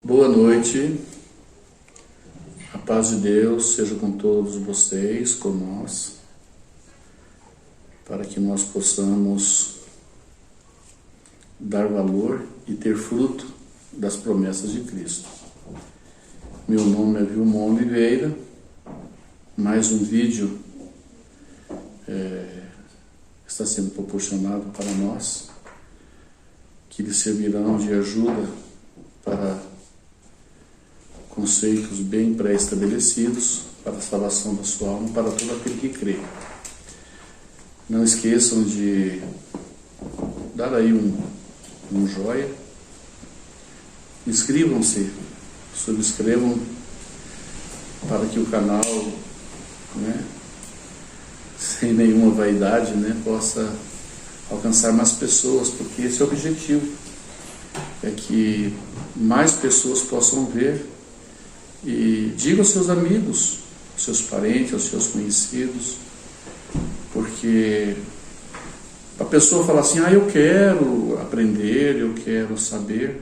Boa noite, a paz de Deus seja com todos vocês, com nós, para que nós possamos dar valor e ter fruto das promessas de Cristo. Meu nome é Vilmon Oliveira, mais um vídeo está sendo proporcionado para nós, que lhe servirão de ajuda para conceitos bem pré-estabelecidos para a salvação da sua alma, para todo aquele que crê. Não esqueçam de dar aí um joia, inscrevam-se, subscrevam, para que o canal, sem nenhuma vaidade, possa alcançar mais pessoas, porque esse é o objetivo, é que mais pessoas possam ver. E diga aos seus amigos, aos seus parentes, aos seus conhecidos, porque a pessoa fala assim, eu quero aprender, eu quero saber,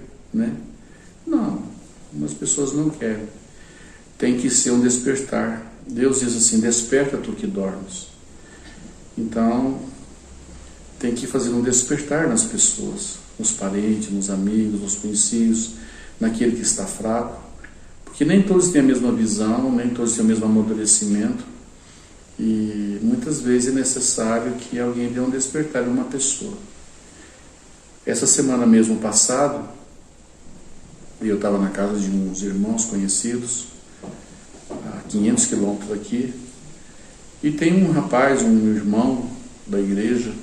Não, as pessoas não querem. Tem que ser um despertar. Deus diz assim, desperta tu que dormes. Então, tem que fazer um despertar nas pessoas, nos parentes, nos amigos, nos conhecidos, naquele que está fraco. Porque nem todos têm a mesma visão, nem todos têm o mesmo amadurecimento, e muitas vezes é necessário que alguém dê um despertar em uma pessoa. Essa semana mesmo passado, eu estava na casa de uns irmãos conhecidos, a 500 quilômetros daqui, e tem um rapaz, um irmão da igreja,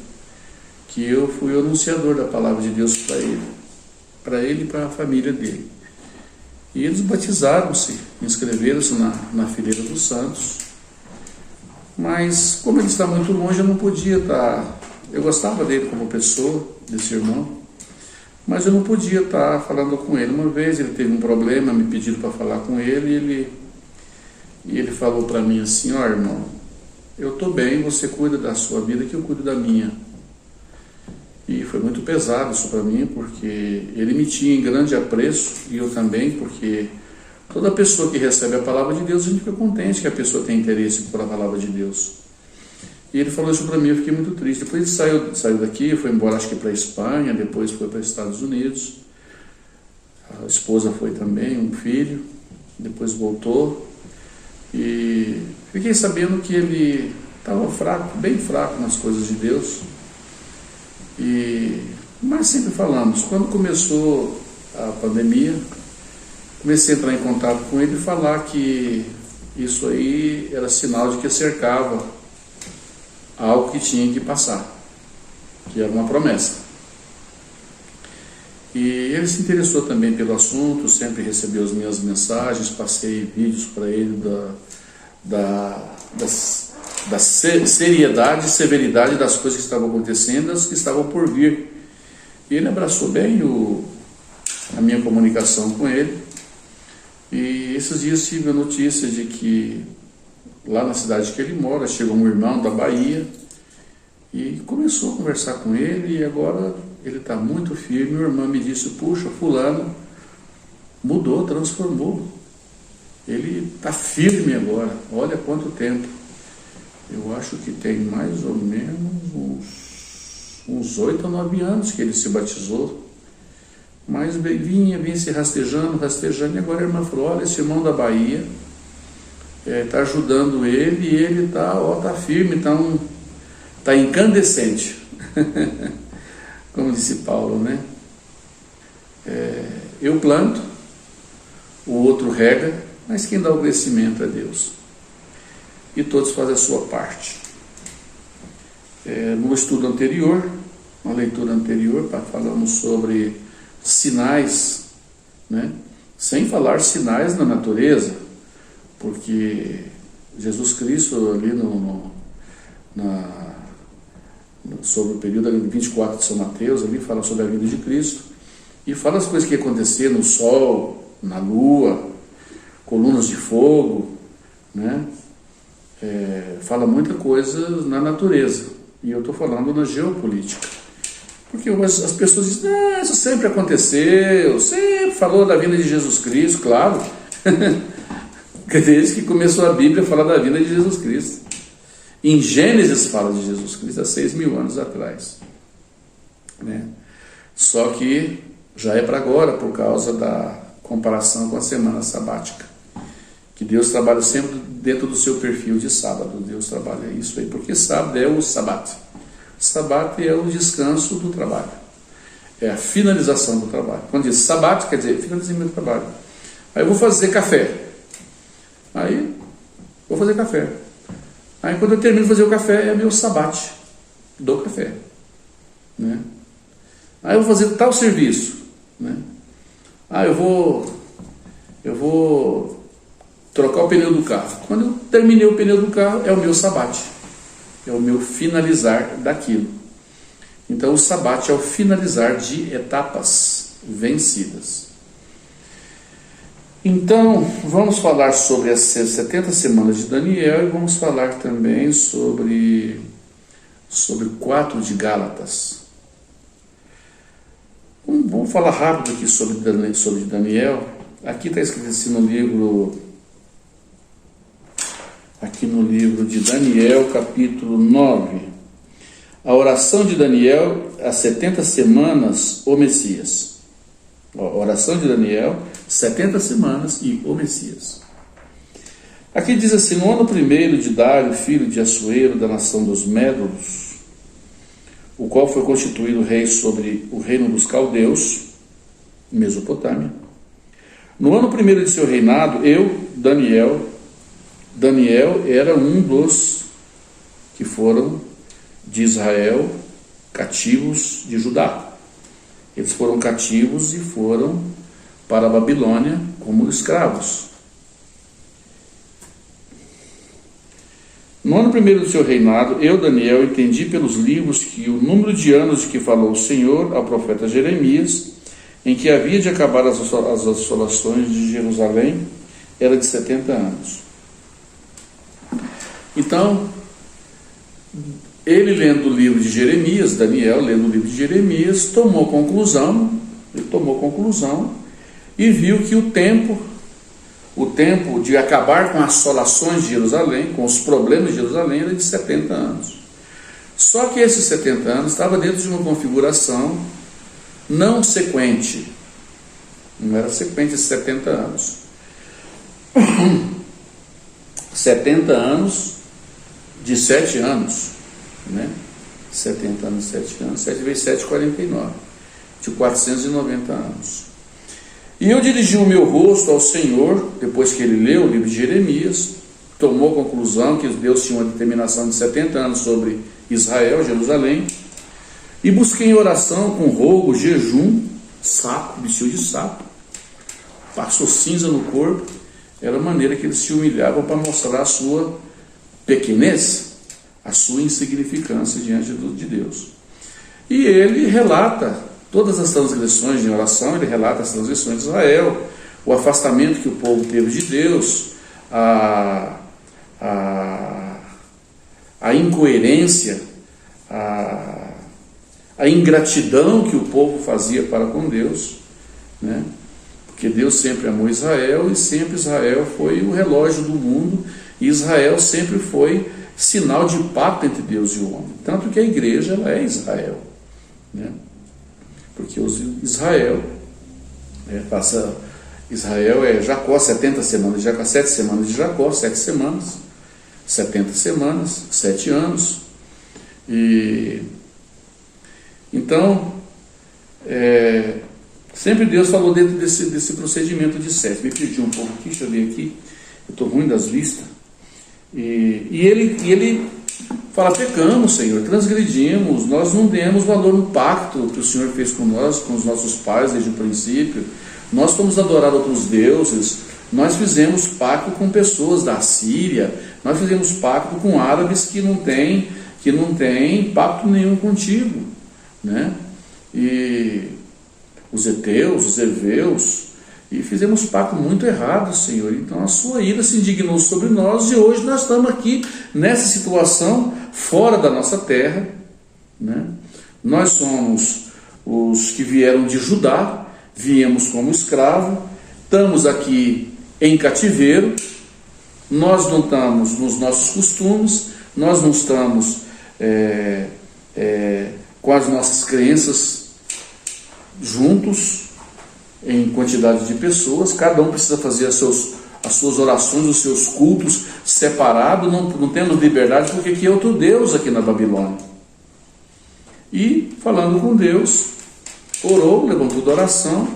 que eu fui o anunciador da palavra de Deus para ele e para a família dele. E eles batizaram-se, inscreveram-se na fileira dos santos. Mas, como ele está muito longe, eu não podia estar... Eu gostava dele como pessoa, desse irmão, mas eu não podia estar falando com ele. Uma vez ele teve um problema, me pediram para falar com ele, e ele falou para mim assim, irmão, eu estou bem, você cuida da sua vida, que eu cuido da minha. E foi muito pesado isso para mim, porque ele me tinha em grande apreço, e eu também, porque toda pessoa que recebe a palavra de Deus, a gente fica contente que a pessoa tem interesse por a palavra de Deus. E ele falou isso para mim, eu fiquei muito triste. Depois ele saiu daqui, foi embora acho que para a Espanha, depois foi para os Estados Unidos. A esposa foi também, um filho, depois voltou. E fiquei sabendo que ele estava fraco, bem fraco nas coisas de Deus. Mas sempre falamos, quando começou a pandemia, comecei a entrar em contato com ele e falar que isso aí era sinal de que cercava algo que tinha que passar, que era uma promessa. E ele se interessou também pelo assunto, sempre recebeu as minhas mensagens, passei vídeos para ele da seriedade e severidade das coisas que estavam acontecendo, das que estavam por vir. E ele abraçou bem a minha comunicação com ele. E esses dias tive a notícia de que lá na cidade que ele mora, chegou um irmão da Bahia e começou a conversar com ele, e agora ele está muito firme. O irmão me disse, puxa, fulano mudou, transformou. Ele está firme agora, olha quanto tempo. Eu acho que tem mais ou menos uns 8 ou 9 anos que ele se batizou. Mas vinha se rastejando, e agora a irmã falou, olha, esse irmão da Bahia está ajudando ele, e ele está firme, está incandescente. Como disse Paulo, eu planto, o outro rega, mas quem dá o crescimento é Deus. E todos fazem a sua parte. No estudo anterior, na leitura anterior, falamos sobre sinais, sem falar sinais na natureza, porque Jesus Cristo ali sobre o período 24 de São Mateus, ali fala sobre a vida de Cristo, e fala as coisas que aconteciam no sol, na lua, colunas de fogo, fala muita coisa na natureza, e eu estou falando na geopolítica. Porque as pessoas dizem, não, isso sempre aconteceu, sempre falou da vinda de Jesus Cristo, claro. Desde que começou a Bíblia a falar da vinda de Jesus Cristo. Em Gênesis fala de Jesus Cristo há 6.000 anos atrás, né? Só que já é para agora, por causa da comparação com a semana sabática, que Deus trabalha sempre dentro do seu perfil de sábado. Deus trabalha isso aí, porque sábado é o sabat. Sabat é o descanso do trabalho, é a finalização do trabalho. Quando diz sabat, quer dizer finalizamento do trabalho. Aí eu vou fazer café, aí vou fazer café. Aí quando eu termino de fazer o café, é meu sabate do café, né? Aí eu vou fazer tal serviço, né? Eu vou trocar o pneu do carro. Quando eu terminei o pneu do carro, é o meu sabate, é o meu finalizar daquilo. Então o sabate é o finalizar de etapas vencidas. Então, vamos falar sobre as 70 semanas de Daniel e vamos falar também sobre o 4 de Gálatas. Vamos falar rápido aqui sobre Daniel. Aqui está escrito assim no livro de Daniel, capítulo 9. A oração de Daniel, as 70 semanas, o Messias. A oração de Daniel, 70 semanas e o Messias. Aqui diz assim: no ano primeiro de Dário, filho de Assuero, da nação dos Médodos, o qual foi constituído rei sobre o reino dos caldeus, Mesopotâmia. No ano primeiro de seu reinado, Daniel era um dos que foram de Israel cativos de Judá. Eles foram cativos e foram para a Babilônia como escravos. No ano primeiro do seu reinado, Daniel, entendi pelos livros que o número de anos de que falou o Senhor ao profeta Jeremias, em que havia de acabar as assolações de Jerusalém, era de 70 anos. Então, ele lendo o livro de Jeremias, Daniel lendo o livro de Jeremias, tomou conclusão e viu que o tempo de acabar com as assolações de Jerusalém, com os problemas de Jerusalém, era de 70 anos. Só que esses 70 anos estava dentro de uma configuração não sequente. Não era sequente esses 70 anos. 70 anos de 7 anos, né? 70 anos, 7 anos, 7 vezes 7, 49, de 490 anos. E eu dirigi o meu rosto ao Senhor, depois que ele leu o livro de Jeremias, tomou a conclusão que Deus tinha uma determinação de 70 anos sobre Israel, Jerusalém, e busquei em oração com rogo, jejum, sapo, bicho de sapo, passou cinza no corpo. Era a maneira que eles se humilhavam para mostrar a sua pequenez, a sua insignificância diante de Deus. E ele relata todas as transgressões em oração, ele relata as transgressões de Israel, o afastamento que o povo teve de Deus, a incoerência, a ingratidão que o povo fazia para com Deus, né? Porque Deus sempre amou Israel e sempre Israel foi o relógio do mundo, e Israel sempre foi sinal de pacto entre Deus e o homem. Tanto que a igreja ela é Israel, né? Porque Israel é Jacó, 70 semanas de Jacó, 7 semanas de Jacó, 7 semanas, 70 semanas, 7 anos. E então, sempre Deus falou dentro desse procedimento de 7. Me pediu um pouco aqui, deixa eu ver aqui, eu estou ruim das listas. E ele fala: pecamos, Senhor, transgredimos, nós não demos valor no pacto que o Senhor fez com nós, com os nossos pais desde o princípio. Nós fomos adorar outros deuses, nós fizemos pacto com pessoas da Síria, nós fizemos pacto com árabes que não tem pacto nenhum contigo, né? E os heteus, os heveus, e fizemos pacto muito errado, Senhor. Então a sua ira se indignou sobre nós e hoje nós estamos aqui nessa situação fora da nossa terra, né? Nós somos os que vieram de Judá, viemos como escravo, estamos aqui em cativeiro, nós não estamos nos nossos costumes, nós não estamos com as nossas crenças juntos, em quantidade de pessoas, cada um precisa fazer as suas orações, os seus cultos separados, não temos liberdade, porque aqui é outro Deus aqui na Babilônia. E falando com Deus, orou, levantou da oração,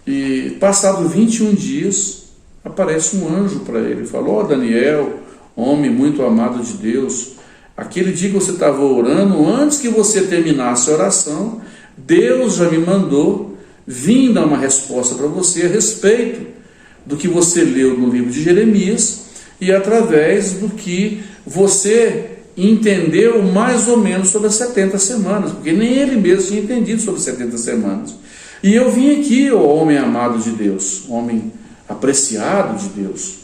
e passado 21 dias, aparece um anjo para ele, falou: ó Daniel, homem muito amado de Deus, aquele dia que você estava orando, antes que você terminasse a oração, Deus já me mandou vir dar uma resposta para você a respeito do que você leu no livro de Jeremias e através do que você entendeu mais ou menos sobre as 70 semanas, porque nem ele mesmo tinha entendido sobre 70 semanas. E eu vim aqui, ó homem amado de Deus, homem apreciado de Deus,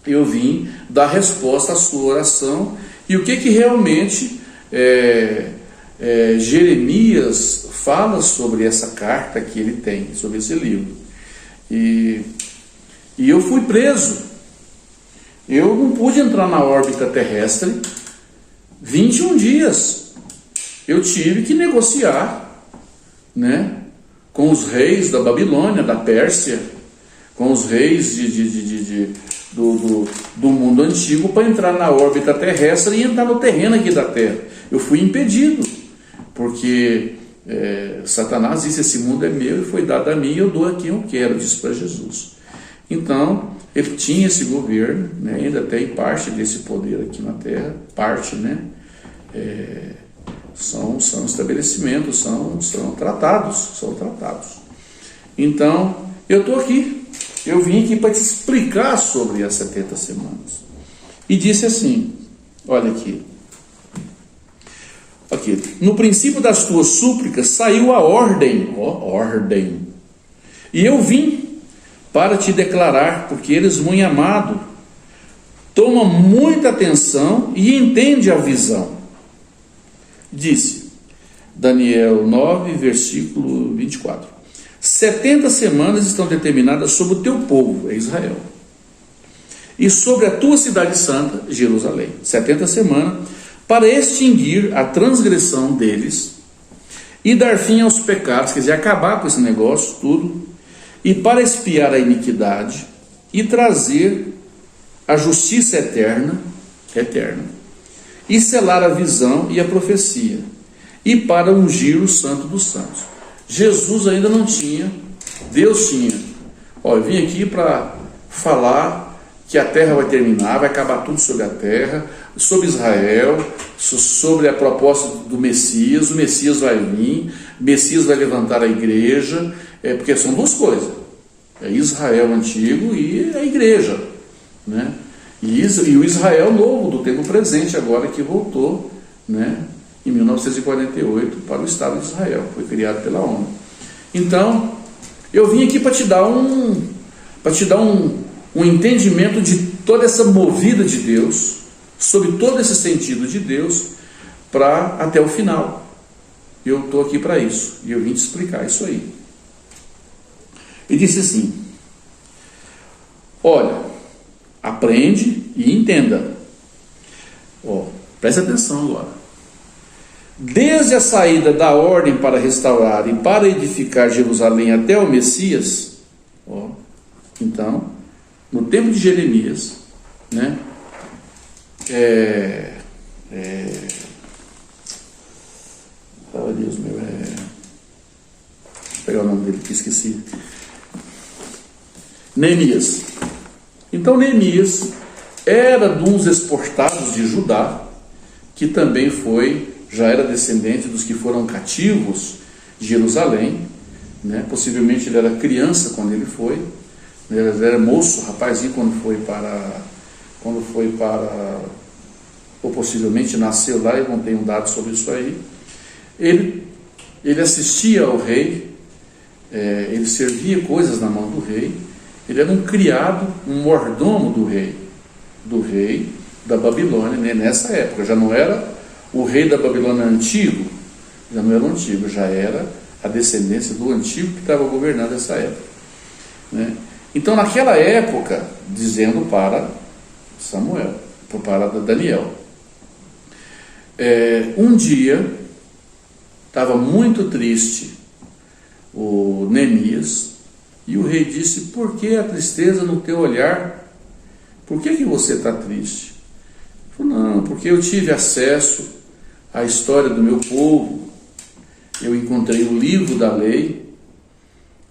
eu vim dar resposta à sua oração. E o que realmente Jeremias fala sobre essa carta que ele tem, sobre esse livro. E eu fui preso, eu não pude entrar na órbita terrestre 21 dias, eu tive que negociar, né, com os reis da Babilônia, da Pérsia, com os reis do mundo antigo para entrar na órbita terrestre e entrar no terreno aqui da Terra. Eu fui impedido, porque Satanás disse: esse mundo é meu e foi dado a mim, e eu dou a quem eu quero, disse para Jesus. Então, ele tinha esse governo, né, ainda tem parte desse poder aqui na Terra, parte, né, são estabelecimentos, são tratados. Então, eu estou aqui, eu vim aqui para te explicar sobre as 70 semanas. E disse assim, olha aqui, no princípio das tuas súplicas saiu a ordem, e eu vim para te declarar, porque eres muito amado. Toma muita atenção e entende a visão. Disse, Daniel 9, versículo 24: 70 semanas estão determinadas sobre o teu povo, é Israel, e sobre a tua cidade santa, Jerusalém. 70 semanas para extinguir a transgressão deles e dar fim aos pecados, quer dizer, acabar com esse negócio tudo, e para expiar a iniquidade e trazer a justiça eterna, e selar a visão e a profecia, e para ungir o santo dos santos. Jesus ainda não tinha, Deus tinha. Eu vim aqui para falar que a terra vai terminar, vai acabar tudo sobre a terra, sobre Israel, sobre a proposta do Messias. O Messias vai vir, o Messias vai levantar a igreja, porque são duas coisas, é Israel antigo e a igreja, né? E o Israel novo, do tempo presente, agora que voltou, né, em 1948 para o Estado de Israel, foi criado pela ONU. Então, eu vim aqui para te dar um entendimento de toda essa movida de Deus, sobre todo esse sentido de Deus, para até o final. Eu estou aqui para isso, e eu vim te explicar isso aí. E disse assim, olha, aprende e entenda. Preste atenção agora. Desde a saída da ordem para restaurar e para edificar Jerusalém até o Messias, então, no tempo de Jeremias, né, Deus meu, vou pegar o nome dele que esqueci. Neemias. Então Neemias era de uns exportados de Judá, que também já era descendente dos que foram cativos de Jerusalém, né? Possivelmente ele era criança quando ele foi, ele era moço, rapazinho quando foi para, ou possivelmente nasceu lá, eu não tenho dados sobre isso aí. Ele assistia ao rei, ele servia coisas na mão do rei, ele era um criado, um mordomo do rei da Babilônia, né? Nessa época, já não era o rei da Babilônia antigo, já não era o antigo, já era a descendência do antigo que estava governando essa época, né? Então, naquela época, dizendo para Samuel, para Daniel, um dia, estava muito triste o Neemias, e o rei disse: por que a tristeza no teu olhar? Por que você está triste? Ele falou: não, porque eu tive acesso à história do meu povo, eu encontrei o livro da lei,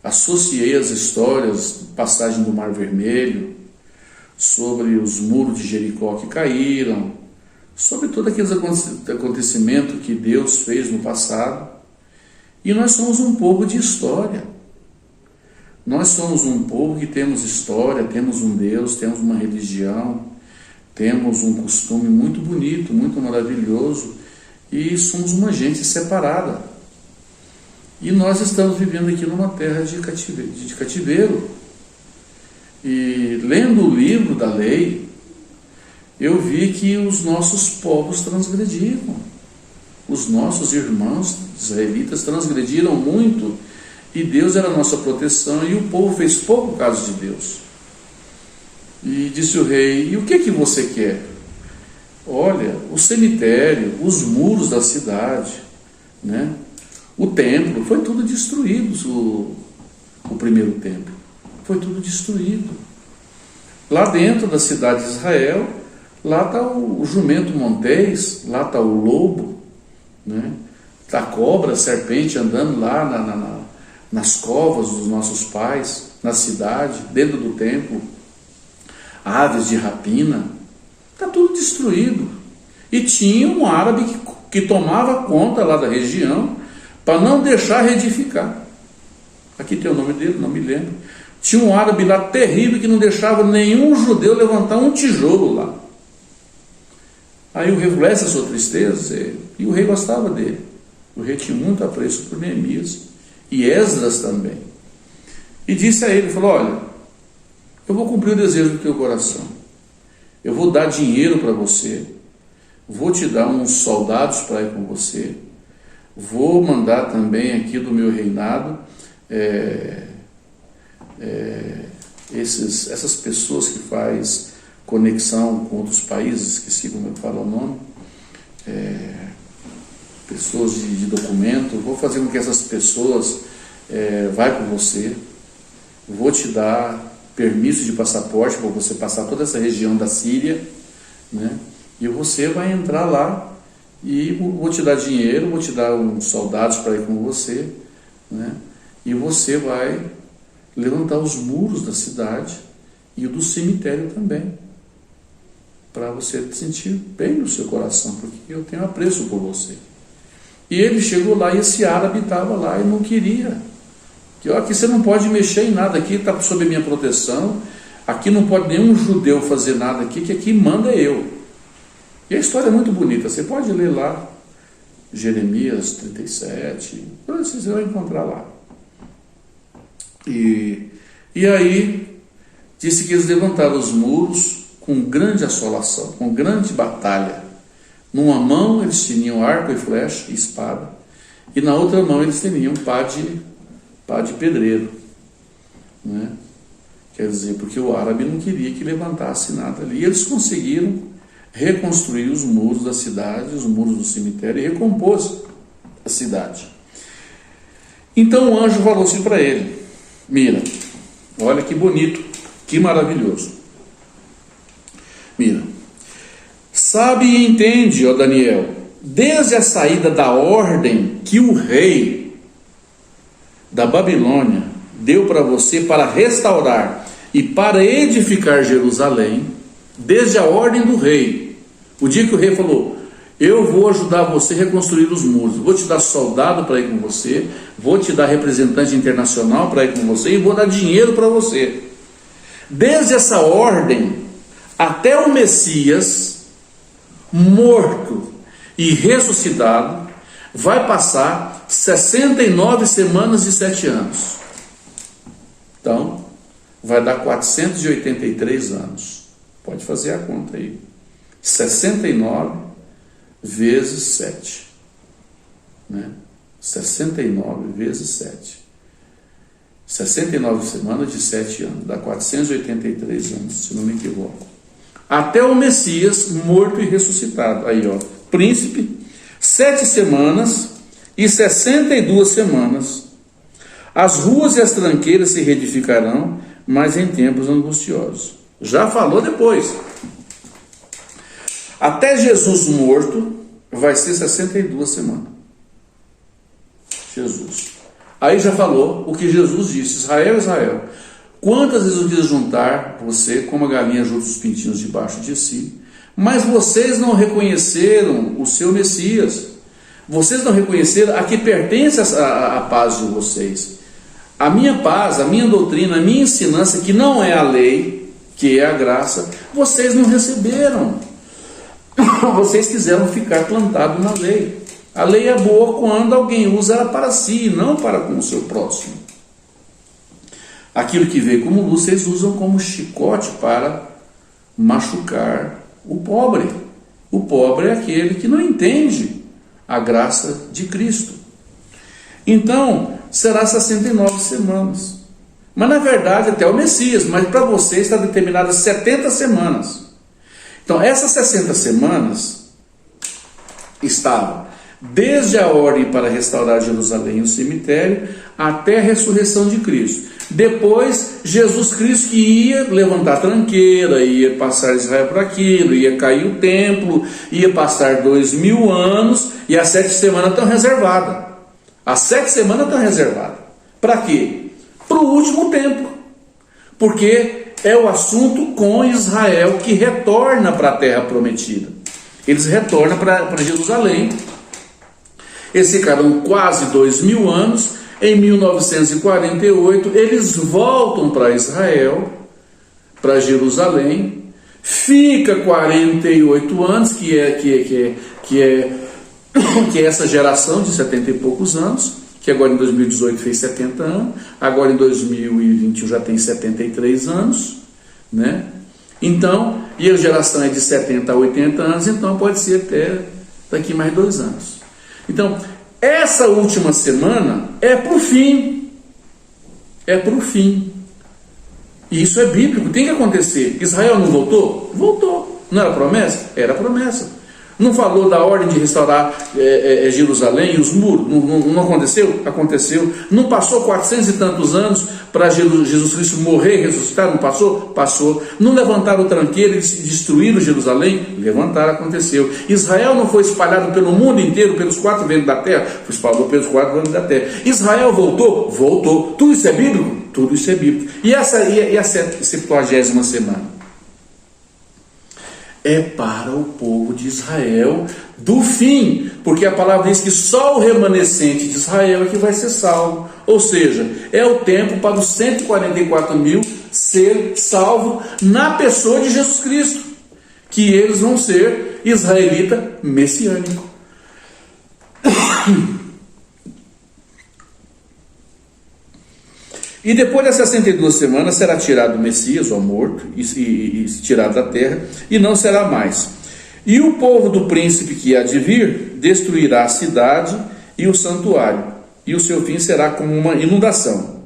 associei as histórias, passagem do Mar Vermelho, sobre os muros de Jericó que caíram, sobre todo aquele acontecimento que Deus fez no passado. E nós somos um povo de história. Nós somos um povo que temos história, temos um Deus, temos uma religião, temos um costume muito bonito, muito maravilhoso, e somos uma gente separada. E nós estamos vivendo aqui numa terra de cativeiro. E lendo o livro da lei, eu vi que os nossos povos transgrediram. Os nossos irmãos israelitas transgrediram muito, e Deus era a nossa proteção, e o povo fez pouco caso de Deus. E disse o rei: e o que você quer? Olha, o cemitério, os muros da cidade, né? O templo, foi tudo destruído, o primeiro templo, foi tudo destruído. Lá dentro da cidade de Israel, lá está o jumento montês, lá está o lobo, né? Está a cobra, a serpente andando lá nas covas dos nossos pais, na cidade, dentro do templo, aves de rapina, está tudo destruído. E tinha um árabe que tomava conta lá da região, para não deixar reedificar. Aqui tem o nome dele, não me lembro. Tinha um árabe lá terrível que não deixava nenhum judeu levantar um tijolo lá. Aí o rei falou: essa é a sua tristeza? E o rei gostava dele. O rei tinha muito apreço por Neemias e Esdras também. E disse a ele, falou: olha, eu vou cumprir o desejo do teu coração. Eu vou dar dinheiro para você, vou te dar uns soldados para ir com você, vou mandar também aqui do meu reinado essas pessoas que faz conexão com outros países, esqueci como eu falo o nome, pessoas de documento, vou fazer com que essas pessoas vai com você, vou te dar permisso de passaporte para você passar toda essa região da Síria, né? E você vai entrar lá, e vou te dar dinheiro, vou te dar uns soldados para ir com você, né? E você vai levantar os muros da cidade e o do cemitério também, para você sentir bem no seu coração, porque eu tenho apreço por você. E ele chegou lá, e esse árabe estava lá e não queria. Que aqui você não pode mexer em nada, aqui está sob a minha proteção, aqui não pode nenhum judeu fazer nada aqui, que aqui manda eu. E a história é muito bonita, você pode ler lá, Jeremias 37, você vai encontrar lá. E aí, disse que eles levantaram os muros com grande assolação, com grande batalha. Numa mão eles tinham arco e flecha e espada, e na outra mão eles tinham pá de pedreiro, né? Quer dizer, porque o árabe não queria que levantasse nada ali. E eles conseguiram reconstruir os muros da cidade, os muros do cemitério, e recompôs a cidade. Então o anjo falou assim para ele: mira, olha que bonito, que maravilhoso. Mira, sabe e entende, ó Daniel, desde a saída da ordem que o rei da Babilônia deu para você para restaurar e para edificar Jerusalém, desde a ordem do rei, o dia que o rei falou: eu vou ajudar você a reconstruir os muros, vou te dar soldado para ir com você, vou te dar representante internacional para ir com você, e vou dar dinheiro para você. Desde essa ordem até o Messias morto e ressuscitado vai passar 69 semanas e 7 anos. Então vai dar 483 anos. Pode fazer a conta aí. 69 vezes 7, né? 69 vezes 7. 69 semanas de 7 anos, dá 483 anos, se não me equivoco. Até o Messias morto e ressuscitado. Aí, ó, príncipe, 7 semanas e 62 semanas. As ruas e as tranqueiras se reedificarão, mas em tempos angustiosos. Já falou depois. Até Jesus morto vai ser 62 semanas. Jesus. Aí já falou o que Jesus disse: Israel, Israel, quantas vezes eu quis juntar você como a galinha junta os pintinhos debaixo de si, mas vocês não reconheceram o seu Messias. Vocês não reconheceram a que pertence a paz de vocês. A minha paz, a minha doutrina, a minha ensinança, que não é a lei, que é a graça, vocês não receberam. Vocês quiseram ficar plantados na lei. A lei é boa quando alguém usa ela para si, não para com o seu próximo. Aquilo que veio como luz, vocês usam como chicote para machucar o pobre. O pobre é aquele que não entende a graça de Cristo. Então, será 69 semanas. Mas na verdade até o Messias, mas para você está determinada 70 semanas. Então essas 60 semanas estavam desde a ordem para restaurar Jerusalém e o cemitério até a ressurreição de Cristo. Depois Jesus Cristo que ia levantar tranqueira, ia passar Israel por aquilo, ia cair o templo, ia passar 2000 anos e as 7 semanas estão reservadas. As 7 semanas estão reservadas. Para quê? Para o último tempo. Porque é o assunto com Israel que retorna para a terra prometida. Eles retornam para Jerusalém. Eles ficaram quase 2000 anos. Em 1948, eles voltam para Israel, para Jerusalém. Fica 48 anos, que é essa geração de 70 e poucos anos, que agora em 2018 fez 70 anos, agora em 2021 já tem 73 anos, né? Então, e a geração é de 70 a 80 anos, então pode ser até daqui mais 2 anos. Então, essa última semana é para o fim. É para o fim. E isso é bíblico, tem que acontecer. Israel não voltou? Voltou. Não era promessa? Era promessa. Não falou da ordem de restaurar Jerusalém e os muros? Não aconteceu? Aconteceu. Não passou 400 e tantos anos para Jesus Cristo morrer e ressuscitar? Não passou? Passou. Não levantaram o tranqueiro e destruíram Jerusalém? Levantaram, aconteceu. Israel não foi espalhado pelo mundo inteiro, pelos 4 ventos da terra? Foi espalhado pelos 4 ventos da terra. Israel voltou? Voltou. Tudo isso é bíblico? Tudo isso é bíblico. E a 70ª semana? É para o povo de Israel do fim, porque a palavra diz que só o remanescente de Israel é que vai ser salvo. Ou seja, é o tempo para os 144 mil ser salvo na pessoa de Jesus Cristo, que eles vão ser israelita messiânico. E depois das 62 semanas será tirado o Messias, ou morto, e tirado da terra, e não será mais. E o povo do príncipe que há de vir destruirá a cidade e o santuário, e o seu fim será como uma inundação,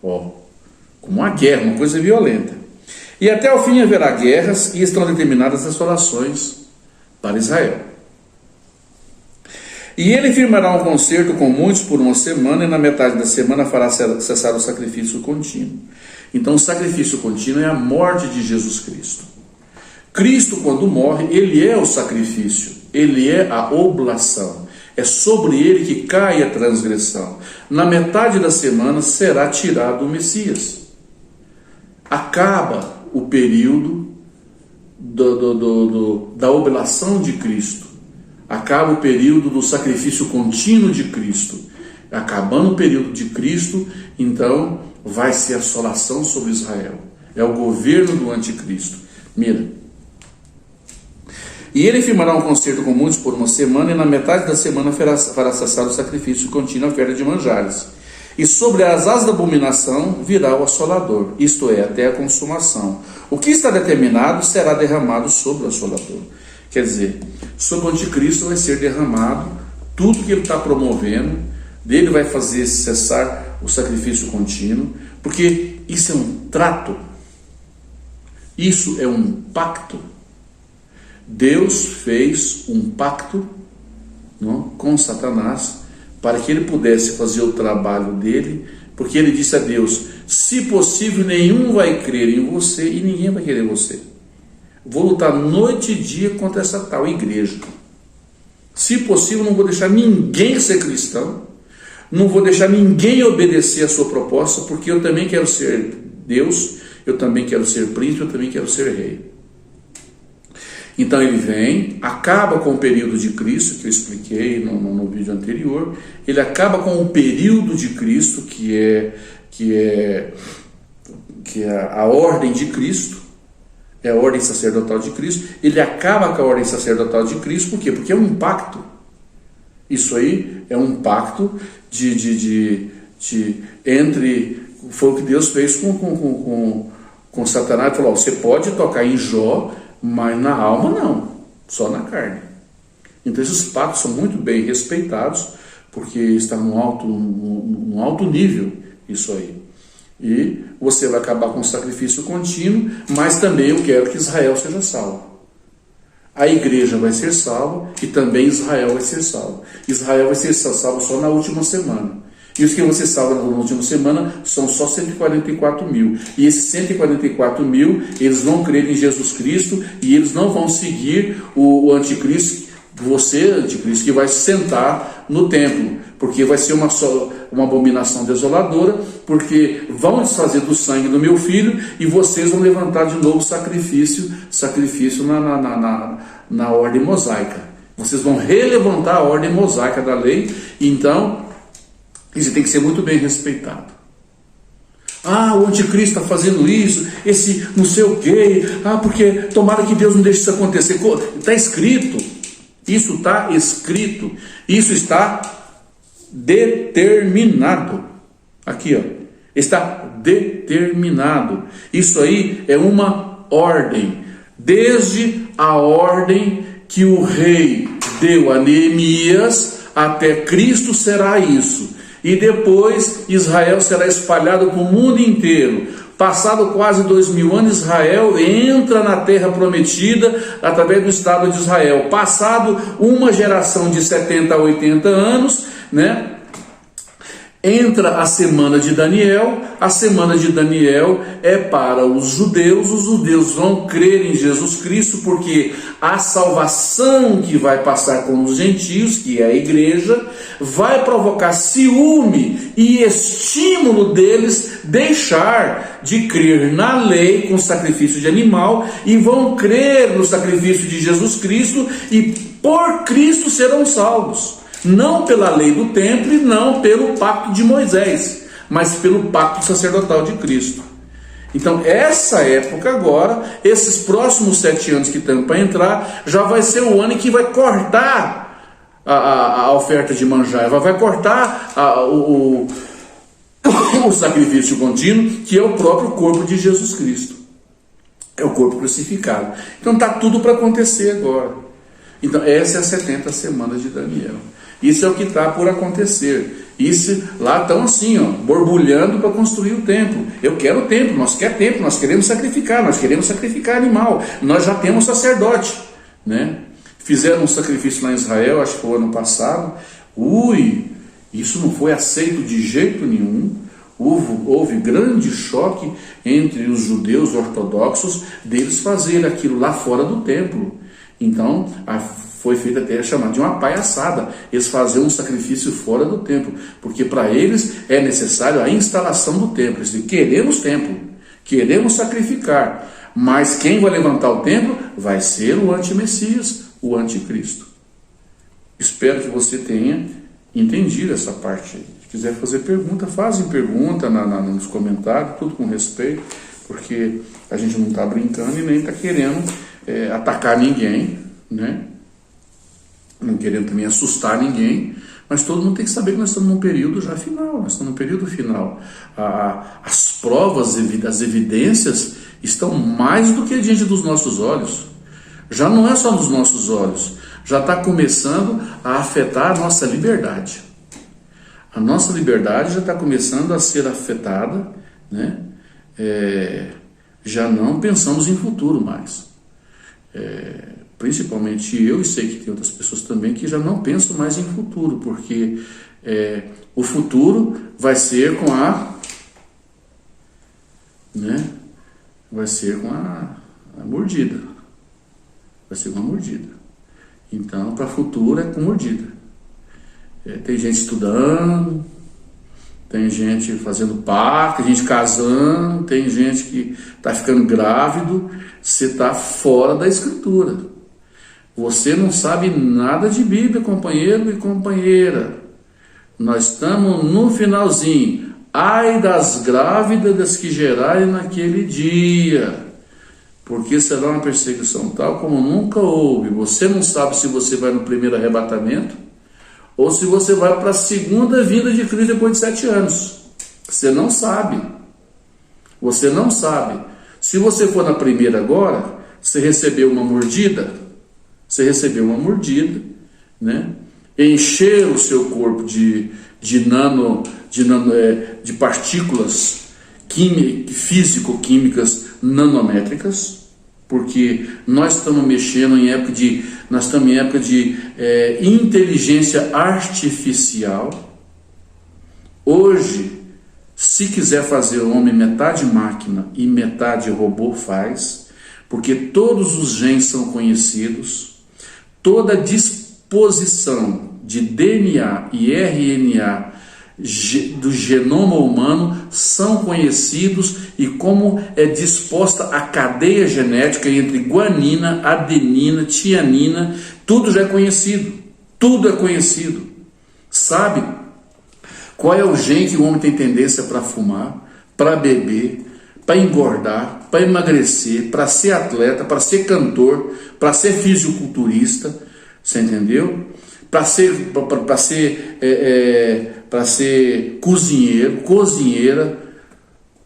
como uma guerra, uma coisa violenta. E até o fim haverá guerras, e estão determinadas assolações para Israel. E ele firmará um concerto com muitos por 1 semana, e na metade da semana fará cessar o sacrifício contínuo. Então o sacrifício contínuo é a morte de Jesus Cristo. Cristo, quando morre, ele é o sacrifício, ele é a oblação. É sobre ele que cai a transgressão. Na metade da semana será tirado o Messias. Acaba o período da oblação de Cristo. Acaba o período do sacrifício contínuo de Cristo. Acabando o período de Cristo, então vai ser a assolação sobre Israel. É o governo do anticristo. Mira. E ele firmará um concerto com muitos por 1 semana, e na metade da semana fará cessar o sacrifício contínuo, a oferta de manjares. E sobre as asas da abominação virá o assolador, isto é, até a consumação. O que está determinado será derramado sobre o assolador. Quer dizer, sobre o anticristo vai ser derramado tudo que ele está promovendo, dele vai fazer cessar o sacrifício contínuo, porque isso é um trato, isso é um pacto. Deus fez um pacto, não, com Satanás, para que ele pudesse fazer o trabalho dele, porque ele disse a Deus: se possível, nenhum vai crer em você e ninguém vai querer você. Vou lutar noite e dia contra essa tal igreja. Se possível, não vou deixar ninguém ser cristão, não vou deixar ninguém obedecer a sua proposta, porque eu também quero ser Deus, eu também quero ser príncipe, eu também quero ser rei. Então ele vem, acaba com o período de Cristo, que eu expliquei no vídeo anterior. Ele acaba com o período de Cristo, que é a ordem de Cristo, é a ordem sacerdotal de Cristo. Ele acaba com a ordem sacerdotal de Cristo, por quê? Porque é um pacto. Isso aí é um pacto entre, foi o que Deus fez com Satanás. Ele falou: você pode tocar em Jó, mas na alma não, só na carne. Então esses pactos são muito bem respeitados, porque está num alto nível isso aí. E você vai acabar com o sacrifício contínuo, mas também eu quero que Israel seja salvo. A igreja vai ser salva e também Israel vai ser salvo. Israel vai ser salvo só na última semana. E os que vão ser salvos na última semana são só 144 mil. E esses 144 mil, eles vão crer em Jesus Cristo e eles não vão seguir o anticristo, você, anticristo, que vai se sentar no templo, porque vai ser uma abominação desoladora, porque vão desfazer do sangue do meu filho e vocês vão levantar de novo sacrifício na ordem mosaica. Vocês vão relevantar a ordem mosaica da lei. Então isso tem que ser muito bem respeitado. Ah, o anticristo está fazendo isso, esse não sei o quê, porque tomara que Deus não deixe isso acontecer. Está escrito, isso está escrito, isso está determinado. Aqui, ó, está determinado. Isso aí é uma ordem, desde a ordem que o rei deu a Neemias, até Cristo será isso. E depois Israel será espalhado para o mundo inteiro. Passado quase 2000 anos, Israel entra na terra prometida através do Estado de Israel. Passado uma geração de 70 a 80 anos, né? Entra a semana de Daniel. A semana de Daniel é para os judeus vão crer em Jesus Cristo, porque a salvação que vai passar com os gentios, que é a igreja, vai provocar ciúme e estímulo deles deixar de crer na lei com sacrifício de animal e vão crer no sacrifício de Jesus Cristo e por Cristo serão salvos. Não pela lei do templo e não pelo pacto de Moisés, mas pelo pacto sacerdotal de Cristo. Então essa época agora, esses próximos 7 anos que estão para entrar, já vai ser o ano em que vai cortar a oferta de manjaia, vai cortar o sacrifício contínuo, que é o próprio corpo de Jesus Cristo. É o corpo crucificado. Então está tudo para acontecer agora. Então essa é a 70 semanas de Daniel. Isso é o que está por acontecer. Isso lá estão assim, ó, borbulhando para construir o templo. Eu quero o templo, nós queremos sacrificar animal. Nós já temos sacerdote, né? Fizeram um sacrifício lá em Israel, acho que foi o ano passado. Isso não foi aceito de jeito nenhum. Houve grande choque entre os judeus ortodoxos deles fazerem aquilo lá fora do templo. Então, foi feito até chamado de uma palhaçada, eles faziam um sacrifício fora do templo, porque para eles é necessário a instalação do templo. Eles dizem: queremos templo, queremos sacrificar, mas quem vai levantar o templo vai ser o antimessias, o anticristo. Espero que você tenha entendido essa parte aí. Se quiser fazer pergunta, fazem pergunta nos comentários, tudo com respeito, porque a gente não está brincando e nem está querendo atacar ninguém, né? Não querendo também assustar ninguém, mas todo mundo tem que saber que nós estamos num período já final, nós estamos num período final. As provas, as evidências estão mais do que diante dos nossos olhos. Já não é só nos nossos olhos, já está começando a afetar a nossa liberdade. A nossa liberdade já está começando a ser afetada, né? Já não pensamos em futuro mais. Principalmente eu, e sei que tem outras pessoas também que já não pensam mais em futuro, porque o futuro vai ser com a, né? Vai ser com a mordida. Vai ser com a mordida. Então, para futuro é com mordida. Tem gente estudando, tem gente fazendo parto, tem gente casando, tem gente que está ficando grávido. Você está fora da Escritura. Você não sabe nada de Bíblia, companheiro e companheira. Nós estamos no finalzinho. Ai das grávidas das que gerarem naquele dia, porque será uma perseguição tal como nunca houve. Você não sabe se você vai no primeiro arrebatamento ou se você vai para a segunda vinda de Cristo depois de 7 anos. Você não sabe. Você não sabe. Se você for na primeira agora, você recebeu uma mordida. Você recebeu uma mordida, né? Encher o seu corpo de partículas físico-químicas nanométricas, porque nós estamos mexendo em época de inteligência artificial. Hoje, se quiser fazer o homem metade máquina e metade robô, faz, porque todos os genes são conhecidos, toda disposição de DNA e RNA do genoma humano são conhecidos, e como é disposta a cadeia genética entre guanina, adenina, tianina, tudo já é conhecido, tudo é conhecido. Sabe qual é o gene que o homem tem tendência para fumar, para beber, para engordar, para emagrecer, para ser atleta, para ser cantor, para ser fisiculturista, você entendeu? Para ser cozinheiro, cozinheira.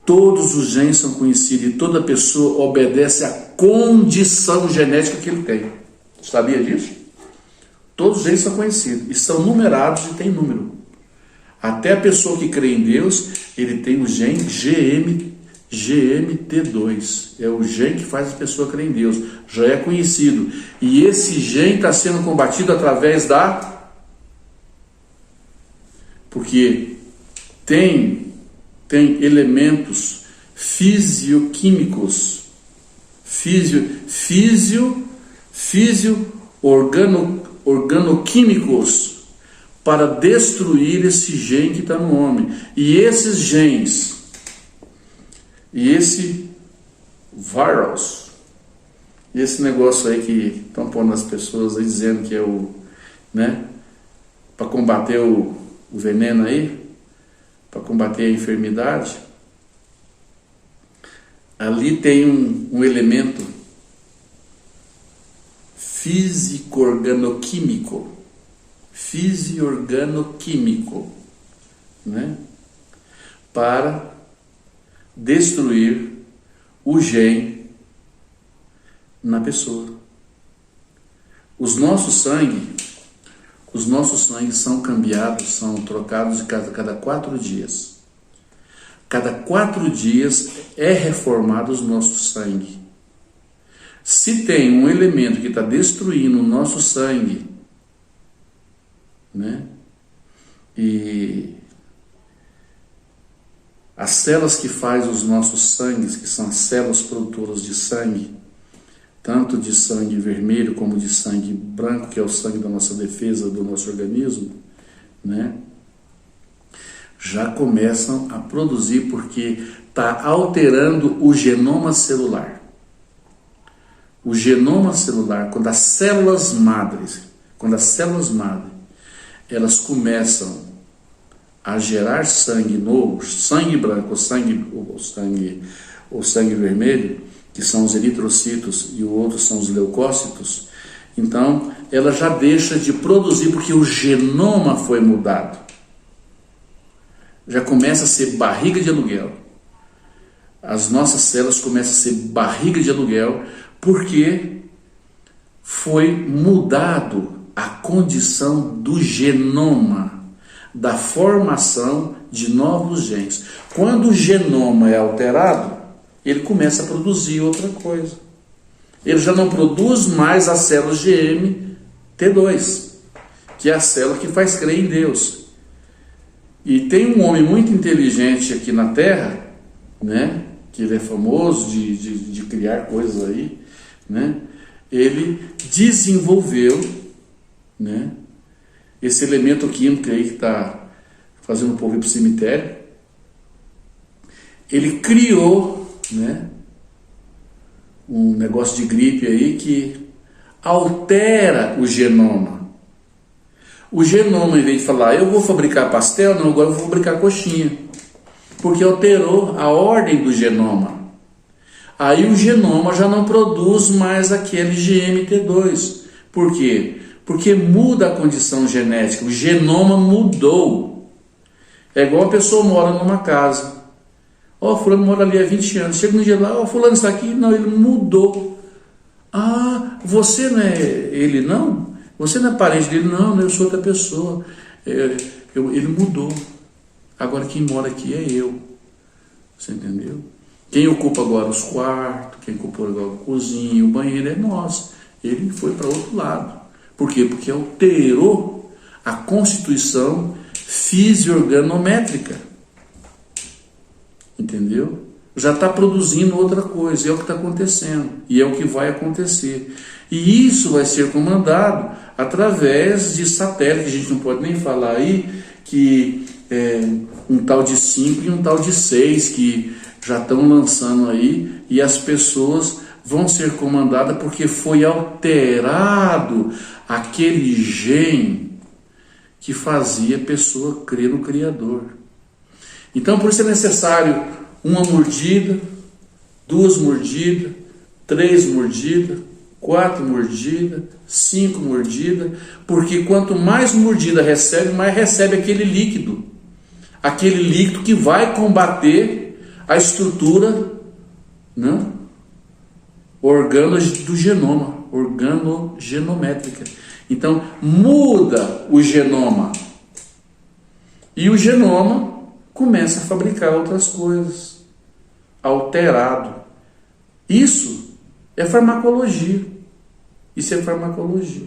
Todos os genes são conhecidos e toda pessoa obedece à condição genética que ele tem. Sabia disso? Todos os genes são conhecidos e são numerados e tem número. Até a pessoa que crê em Deus, ele tem o gene GMT2. É o gene que faz a pessoa crer em Deus. Já é conhecido. E esse gene está sendo combatido através porque tem elementos fisioquímicos, organoquímicos, para destruir esse gene que está no homem. E esses genes, e esse vírus, e esse negócio aí que estão pondo as pessoas aí dizendo que é o, né, para combater o veneno aí, para combater a enfermidade, ali tem um elemento físico-organoquímico, né, para destruir o gene na pessoa. Os nossos sangues são cambiados, são trocados a cada 4 dias. Cada 4 dias é reformado o nosso sangue. Se tem um elemento que está destruindo o nosso sangue, né? E as células que fazem os nossos sangues, que são as células produtoras de sangue, tanto de sangue vermelho como de sangue branco, que é o sangue da nossa defesa do nosso organismo, né? Já começam a produzir, porque está alterando o genoma celular. O genoma celular, quando as células madres, elas começam a gerar sangue novo, sangue branco, ou sangue vermelho, que são os eritrocitos, e o outro são os leucócitos, então ela já deixa de produzir, porque o genoma foi mudado. Já começa a ser barriga de aluguel. As nossas células começam a ser barriga de aluguel, porque foi mudado a condição do genoma, da formação de novos genes. Quando o genoma é alterado, ele começa a produzir outra coisa. Ele já não produz mais as células GMT2, que é a célula que faz crer em Deus. E tem um homem muito inteligente aqui na Terra, né, que ele é famoso de criar coisas aí, né, ele desenvolveu, né, esse elemento químico aí que está fazendo o povo ir para o cemitério. Ele criou, né, um negócio de gripe aí que altera o genoma. O genoma, em vez de falar, eu vou fabricar pastel, não, agora eu vou fabricar coxinha. Porque alterou a ordem do genoma. Aí o genoma já não produz mais aquele GMT2. Por quê? Porque muda a condição genética, o genoma mudou. É igual a pessoa mora numa casa. Ó, fulano mora ali há 20 anos. Chega um dia lá, ó, fulano está aqui. Não, ele mudou. Ah, você não é ele não? Você não é parente dele? Não, eu sou outra pessoa. Ele mudou. Agora quem mora aqui é eu. Você entendeu? Quem ocupa agora os quartos, quem ocupa agora a cozinha, o banheiro é nós. Ele foi para outro lado. Por quê? Porque alterou a constituição fisiorganométrica. Entendeu? Já está produzindo outra coisa, é o que está acontecendo, e é o que vai acontecer. E isso vai ser comandado através de satélites, a gente não pode nem falar aí, que um tal de 5 e um tal de 6, que já estão lançando aí, e as pessoas vão ser comandadas porque foi alterado aquele gene que fazia a pessoa crer no Criador. Então, por isso é necessário uma mordida, 2 mordidas, 3 mordidas, 4 mordidas, 5 mordidas, porque quanto mais mordida recebe, mais recebe aquele líquido que vai combater a estrutura, né, do genoma, organogenométrica. Então, muda o genoma, e o genoma começa a fabricar outras coisas, alterado. Isso é farmacologia. Isso é farmacologia.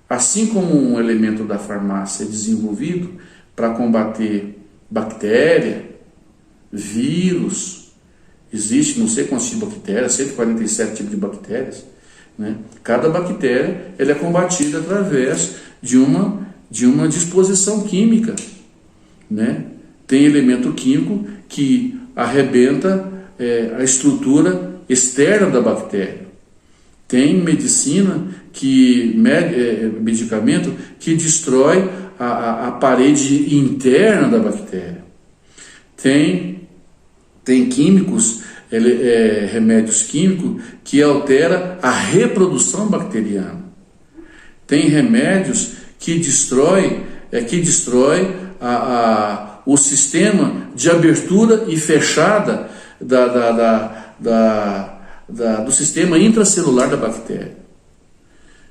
Assim como um elemento da farmácia é desenvolvido para combater bactéria, vírus, existe não sei quantos tipos de bactérias, 147 tipos de bactérias, né? Cada bactéria ela é combatida através de uma disposição química, né? Tem elemento químico que arrebenta a estrutura externa da bactéria. Tem medicamento que destrói a parede interna da bactéria. Tem químicos, remédios químicos que alteram a reprodução bacteriana. Tem remédios que destrói o sistema de abertura e fechada do sistema intracelular da bactéria.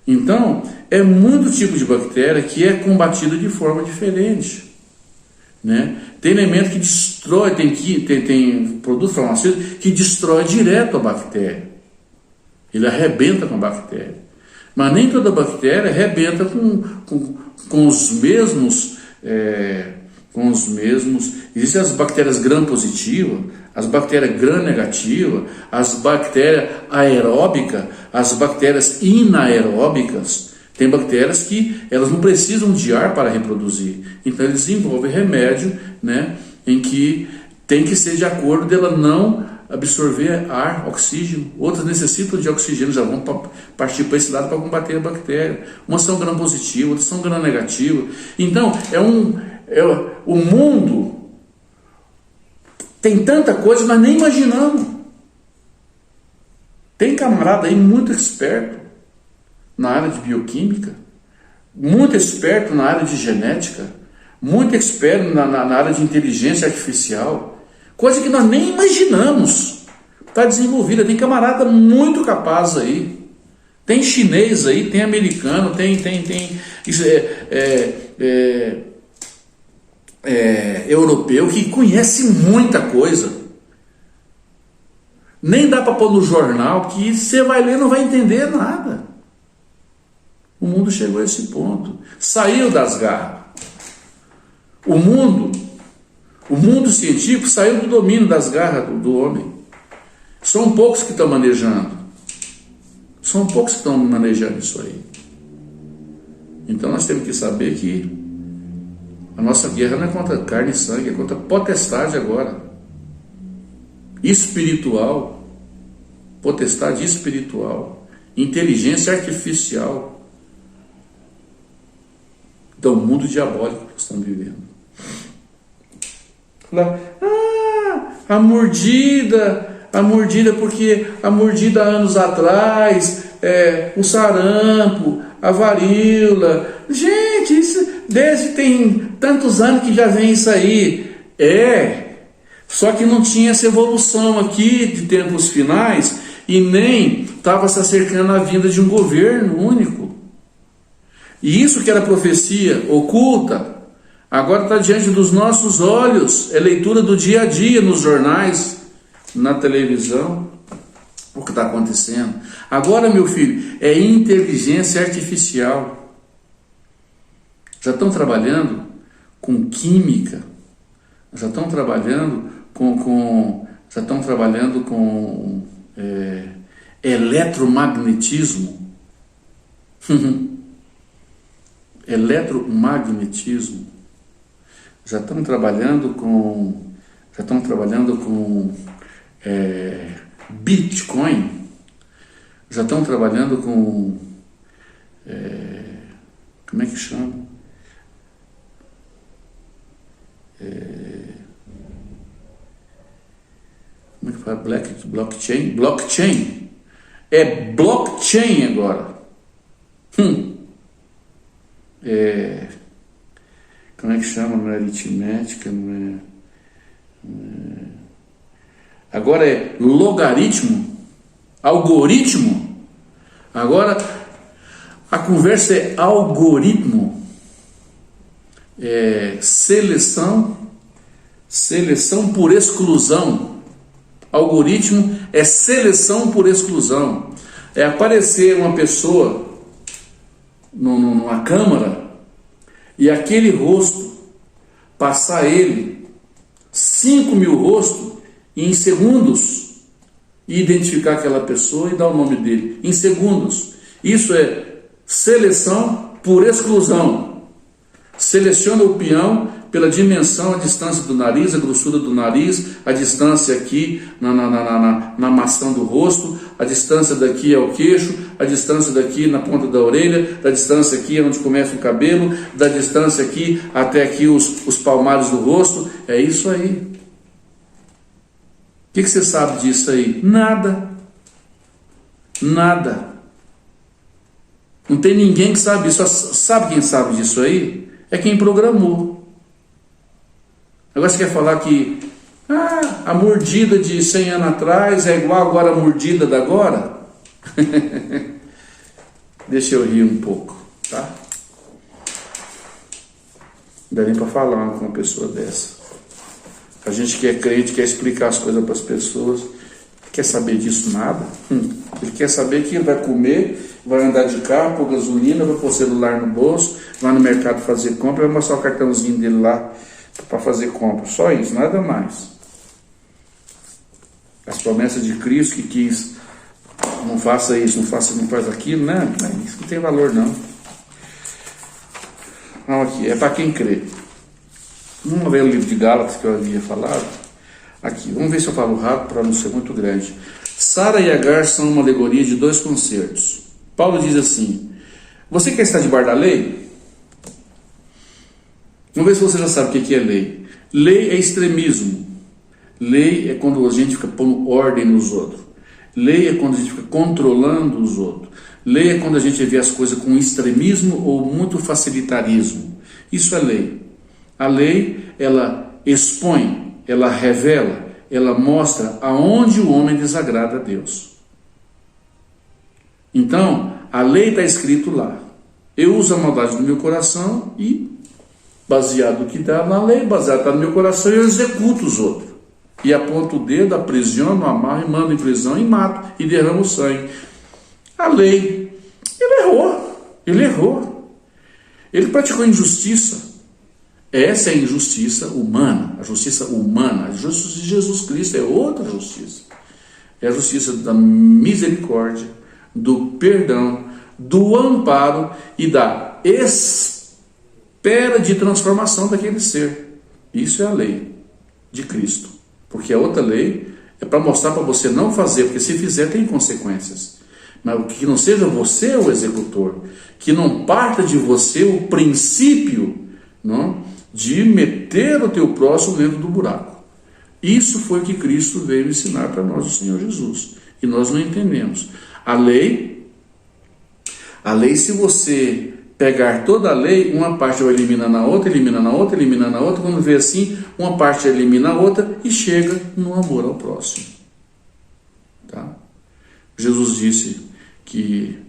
Então, é muito tipo de bactéria que é combatida de forma diferente, né? Tem elemento que destrói, tem produto farmacêutico que destrói direto a bactéria. Ele arrebenta com a bactéria. Mas nem toda bactéria arrebenta com os mesmos... Existem as bactérias gram-positivas, as bactérias gram-negativas, as bactérias aeróbicas, as bactérias inaeróbicas. Tem bactérias que elas não precisam de ar para reproduzir. Então eles desenvolvem remédio, né, em que tem que ser de acordo dela não absorver ar, oxígeno. Outras necessitam de oxigênio, já vão partir para esse lado para combater a bactéria. Umas são gram-positivas, outras são gram-negativas. Então o mundo tem tanta coisa, nós nem imaginamos. Tem camarada aí muito esperto na área de bioquímica, muito esperto na área de genética, muito esperto na área de inteligência artificial, coisa que nós nem imaginamos. Está desenvolvida, tem camarada muito capaz aí. Tem chinês aí, tem americano, tem europeu que conhece muita coisa. Nem dá para pôr no jornal, que você vai ler e não vai entender nada. O mundo chegou a esse ponto. Saiu das garras. O mundo científico saiu do domínio das garras do homem. São poucos que estão manejando. São poucos que estão manejando isso aí. Então nós temos que saber que a nossa guerra não é contra carne e sangue, é contra potestade agora. Espiritual. Potestade espiritual. Inteligência artificial. Então, o mundo diabólico que estamos vivendo. A mordida, porque a mordida anos atrás, o sarampo, a varíola. Gente, isso desde tem tantos anos que já vem isso aí. Só que não tinha essa evolução aqui de tempos finais e nem estava se acercando a vinda de um governo único. E isso que era profecia oculta, agora está diante dos nossos olhos. É leitura do dia a dia nos jornais, na televisão, o que está acontecendo. Agora, meu filho, é inteligência artificial. Já estão trabalhando com química, já estão trabalhando com eletromagnetismo. Eletromagnetismo. Já estão trabalhando com Bitcoin. Já estão trabalhando com como é que chama? Como é que fala? Blockchain? Blockchain. É blockchain agora. Como é que chama? Não é aritmética, não é... Agora é logaritmo, algoritmo. Agora a conversa é algoritmo, seleção por exclusão. Algoritmo é seleção por exclusão. É aparecer uma pessoa numa câmara e aquele rosto, passar ele 5.000 rostos em segundos e identificar aquela pessoa e dar o nome dele em segundos. Isso é seleção por exclusão. Seleciona o peão pela dimensão, a distância do nariz, a grossura do nariz, a distância aqui na maçã do rosto, a distância daqui ao queixo, a distância daqui na ponta da orelha, da distância aqui onde começa o cabelo, da distância aqui até aqui os palmares do rosto. É isso aí. O que você sabe disso aí? Nada. Nada. Não tem ninguém que sabe isso. Sabe quem sabe disso aí? É quem programou. Agora você quer falar que a mordida de 100 anos atrás é igual agora a mordida da agora? Deixa eu rir um pouco, tá? Não dá nem para falar com uma pessoa dessa. A gente que é crente quer explicar as coisas para as pessoas. Quer saber disso? Nada. Ele quer saber que ele vai comer, vai andar de carro, pôr gasolina, vai pôr celular no bolso, vai no mercado fazer compra, vai mostrar o cartãozinho dele lá para fazer compra. Só isso, nada mais. As promessas de Cristo que quis, não faça isso, não faz aquilo, né? Isso não tem valor não. Não, aqui, é para quem crê. Vamos ver o livro de Gálatas que eu havia falado. Aqui, vamos ver se eu falo rápido para não ser muito grande. Sara e Agar são uma alegoria de 2 concertos. Paulo diz assim: você quer estar debaixo da lei? Vamos ver se você já sabe o que é lei. Lei é extremismo. Lei é quando a gente fica pondo ordem nos outros. Lei é quando a gente fica controlando os outros. Lei é quando a gente vê as coisas com extremismo ou muito facilitarismo. Isso é lei. A lei, ela expõe, ela revela, ela mostra aonde o homem desagrada a Deus. Então, a lei está escrito lá. Eu uso a maldade do meu coração e baseado no que está na lei, baseado está no meu coração, eu executo os outros. E aponto o dedo, aprisiono, amarro, e mando em prisão e mato, e derramo o sangue. A lei, ele errou. Ele praticou injustiça. Essa é a injustiça humana, a justiça humana. A justiça de Jesus Cristo é outra justiça. É a justiça da misericórdia, do perdão, do amparo e da espera de transformação daquele ser. Isso é a lei de Cristo. Porque a outra lei é para mostrar para você não fazer, porque se fizer tem consequências. Mas que não seja você o executor, que não parta de você o princípio, não, de meter o teu próximo dentro do buraco. Isso foi o que Cristo veio ensinar para nós, o Senhor Jesus. E nós não entendemos. A lei, se você pegar toda a lei, uma parte vai eliminando a outra, eliminando a outra, eliminando a outra, quando vê assim, uma parte elimina a outra e chega no amor ao próximo. Tá? Jesus disse que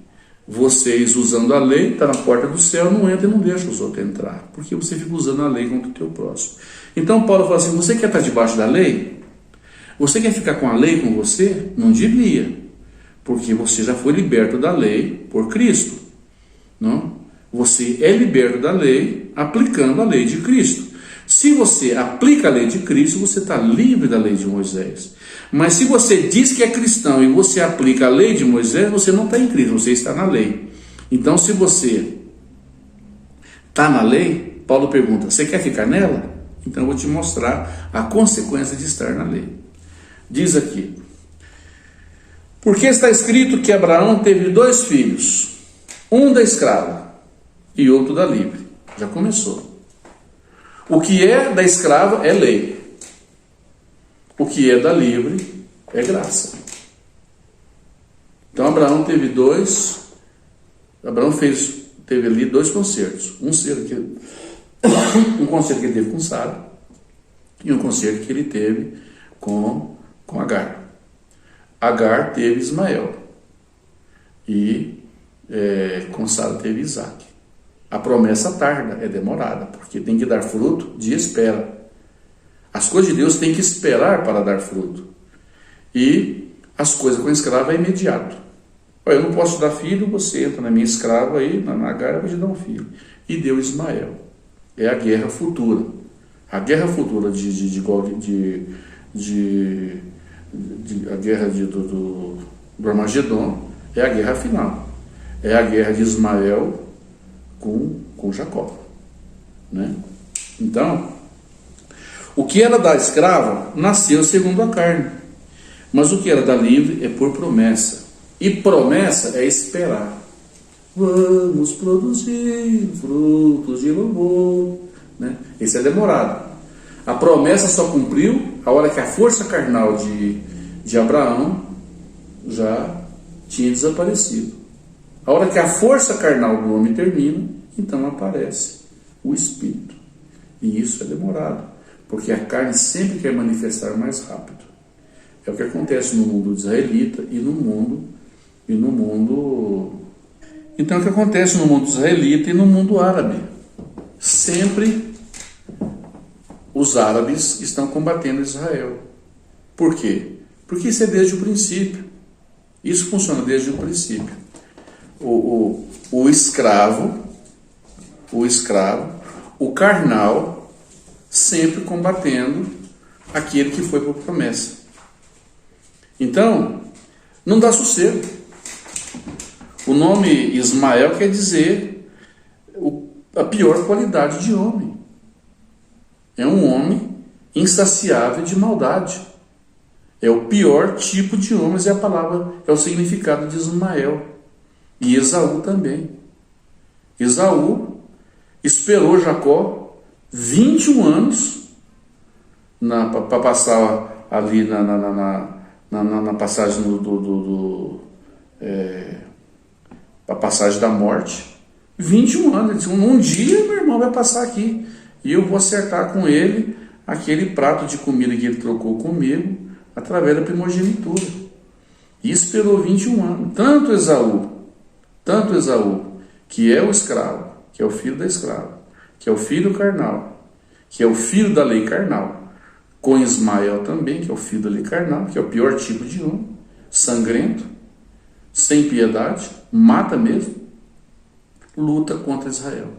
vocês, usando a lei, está na porta do céu, não entra e não deixa os outros entrar, porque você fica usando a lei contra o teu próximo. Então Paulo fala assim, você quer estar debaixo da lei? Você quer ficar com a lei com você? Não devia, porque você já foi liberto da lei por Cristo. Não? Você é liberto da lei aplicando a lei de Cristo. Se você aplica a lei de Cristo, você está livre da lei de Moisés. Mas se você diz que é cristão e você aplica a lei de Moisés, você não está em Cristo, você está na lei. Então, se você está na lei, Paulo pergunta, você quer ficar nela? Então eu vou te mostrar a consequência de estar na lei. Diz aqui, porque está escrito que Abraão teve 2 filhos, um da escrava e outro da livre. Já começou. O que é da escrava é lei. O que é da livre é graça. Então Abraão teve teve ali 2 concertos. Um concerto que ele teve com Sara e um concerto que ele teve com Agar. Agar teve Ismael e com Sara teve Isaac. A promessa tarda, é demorada, porque tem que dar fruto de espera. As coisas de Deus têm que esperar para dar fruto. E as coisas com a escrava é imediato. Eu não posso dar filho, você entra na minha escrava aí, na Agar, eu vou te dar um filho. E deu Ismael. É a guerra futura. A guerra futura a guerra do Armagedon é a guerra final. É a guerra de Ismael com Jacó, né? Então, o que era da escrava nasceu segundo a carne, mas o que era da livre é por promessa. E promessa é esperar. Vamos produzir frutos de louvor, né? Esse é demorado. A promessa só cumpriu a hora que a força carnal de Abraão já tinha desaparecido. A hora que a força carnal do homem termina, então aparece o Espírito. E isso é demorado, porque a carne sempre quer manifestar mais rápido. É o que acontece no mundo israelita e no mundo. Então é o que acontece no mundo israelita e no mundo árabe. Sempre os árabes estão combatendo Israel. Por quê? Porque isso é desde o princípio. Isso funciona desde o princípio. O escravo, o carnal, sempre combatendo aquele que foi por promessa. Então, não dá sossego. O nome Ismael quer dizer a pior qualidade de homem. É um homem insaciável de maldade. É o pior tipo de homens, é o significado de Ismael. E Esaú também. Esaú esperou Jacó 21 anos para passar ali na passagem a passagem da morte. 21 anos. Ele disse, um dia meu irmão vai passar aqui e eu vou acertar com ele aquele prato de comida que ele trocou comigo através da primogenitura. E esperou 21 anos. Tanto Esaú, que é o escravo, que é o filho da escrava, que é o filho carnal, que é o filho da lei carnal, com Ismael também, que é o filho da lei carnal, que é o pior tipo de homem, sangrento, sem piedade, mata mesmo, luta contra Israel.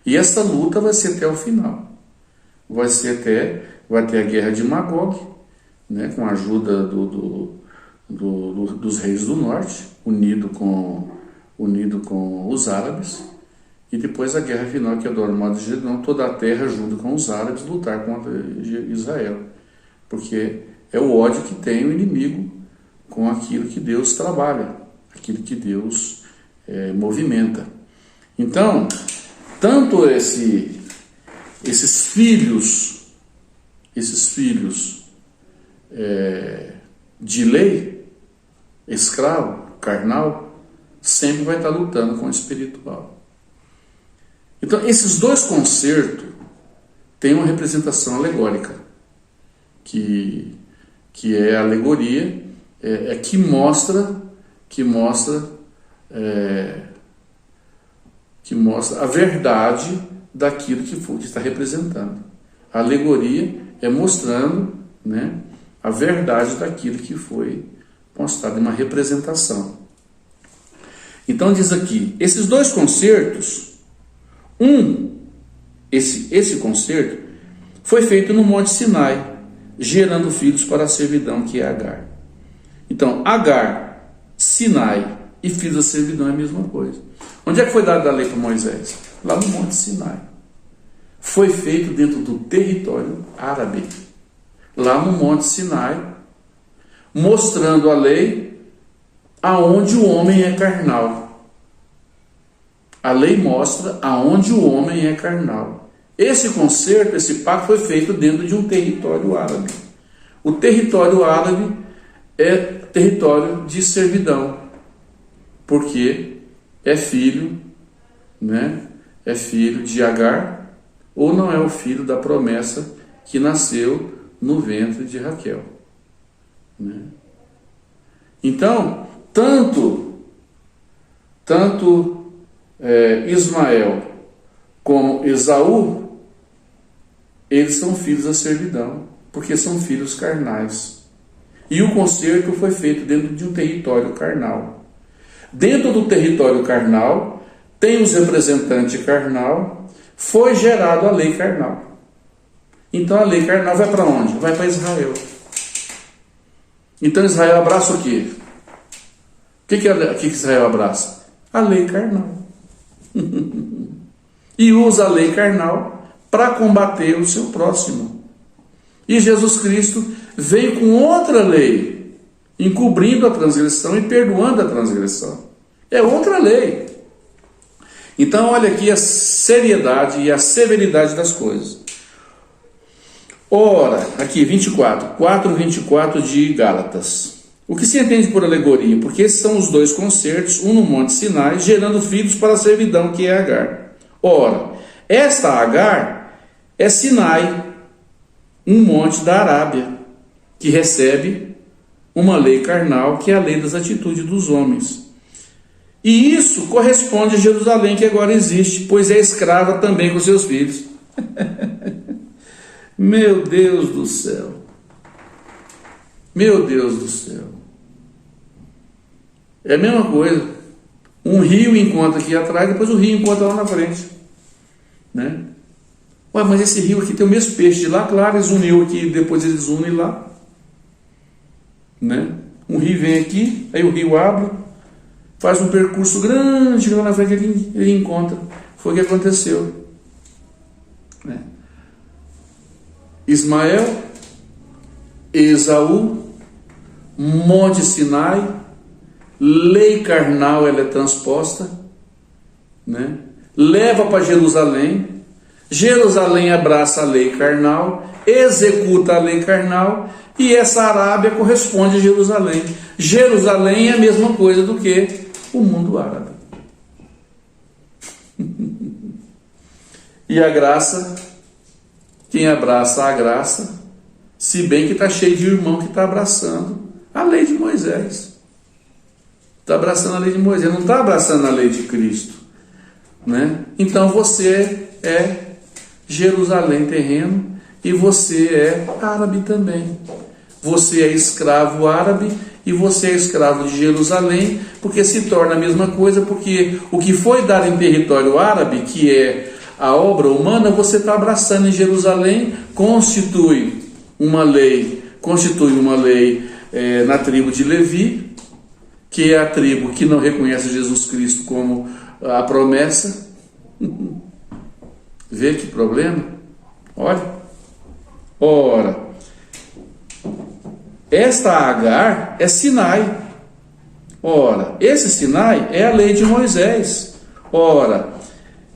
E essa luta vai ser até o final. Vai ter a guerra de Magog, né, com a ajuda dos reis do norte, unido com os árabes, e depois a guerra final, que é do Armagedon, toda a terra junto com os árabes lutar contra Israel, porque é o ódio que tem o inimigo com aquilo que Deus trabalha, aquilo que Deus movimenta. Então, tanto esses filhos de lei, escravo, carnal, sempre vai estar lutando com o espiritual. Então, esses dois concertos têm uma representação alegórica, que é a alegoria, que mostra a verdade daquilo que está representando. A alegoria é mostrando, né, a verdade daquilo que foi mostrado em uma representação. Então diz aqui, esses dois concertos, esse concerto foi feito no Monte Sinai, gerando filhos para a servidão, que é Agar. Então, Agar, Sinai e filhos da servidão é a mesma coisa. Onde é que foi dada a lei para Moisés? Lá no Monte Sinai. Foi feito dentro do território árabe, lá no Monte Sinai, mostrando a lei aonde o homem é carnal. A lei mostra aonde o homem é carnal. Esse concerto, esse pacto foi feito dentro de um território árabe. O território árabe é território de servidão, porque é filho, né? É filho de Agar, ou não é o filho da promessa que nasceu no ventre de Raquel, né? Então, tanto Ismael como Esaú, eles são filhos da servidão, porque são filhos carnais. E o concerto foi feito dentro de um território carnal. Dentro do território carnal, tem os representantes carnal, foi gerado a lei carnal. Então a lei carnal vai para onde? Vai para Israel. Então Israel abraça o quê? O que Israel abraça? A lei carnal. E usa a lei carnal para combater o seu próximo. E Jesus Cristo veio com outra lei, encobrindo a transgressão e perdoando a transgressão. É outra lei. Então olha aqui a seriedade e a severidade das coisas. Ora, aqui 4:24 de Gálatas. O que se entende por alegoria? Porque esses são os dois concertos, um no Monte Sinai, gerando filhos para a servidão, que é Agar. Ora, esta Agar é Sinai, um monte da Arábia, que recebe uma lei carnal, que é a lei das atitudes dos homens. E isso corresponde a Jerusalém, que agora existe, pois é escrava também com seus filhos. Meu Deus do céu. Meu Deus do céu. É a mesma coisa. Um rio encontra aqui atrás, depois o rio encontra lá na frente, né? Ué, mas esse rio aqui tem o mesmo peixe de lá, claro, eles uniu aqui, depois eles unem lá, né? Um rio vem aqui, aí o rio abre, faz um percurso grande, lá na frente ele encontra. Foi o que aconteceu, né? Ismael, Esaú, Monte Sinai, lei carnal, ela é transposta, né? Leva para Jerusalém, Jerusalém abraça a lei carnal, executa a lei carnal, e essa Arábia corresponde a Jerusalém. Jerusalém é a mesma coisa do que o mundo árabe. E a graça, quem abraça a graça, se bem que está cheio de irmão que está abraçando a lei de Moisés. Está abraçando a lei de Moisés, não está abraçando a lei de Cristo, né? Então você é Jerusalém terreno, e você é árabe também. Você é escravo árabe e você é escravo de Jerusalém, porque se torna a mesma coisa, porque o que foi dado em território árabe, que é a obra humana, você está abraçando em Jerusalém, constitui uma lei na tribo de Levi, que é a tribo que não reconhece Jesus Cristo como a promessa. Vê que problema? Ora, esta Agar é Sinai. Ora, esse Sinai é a lei de Moisés. Ora,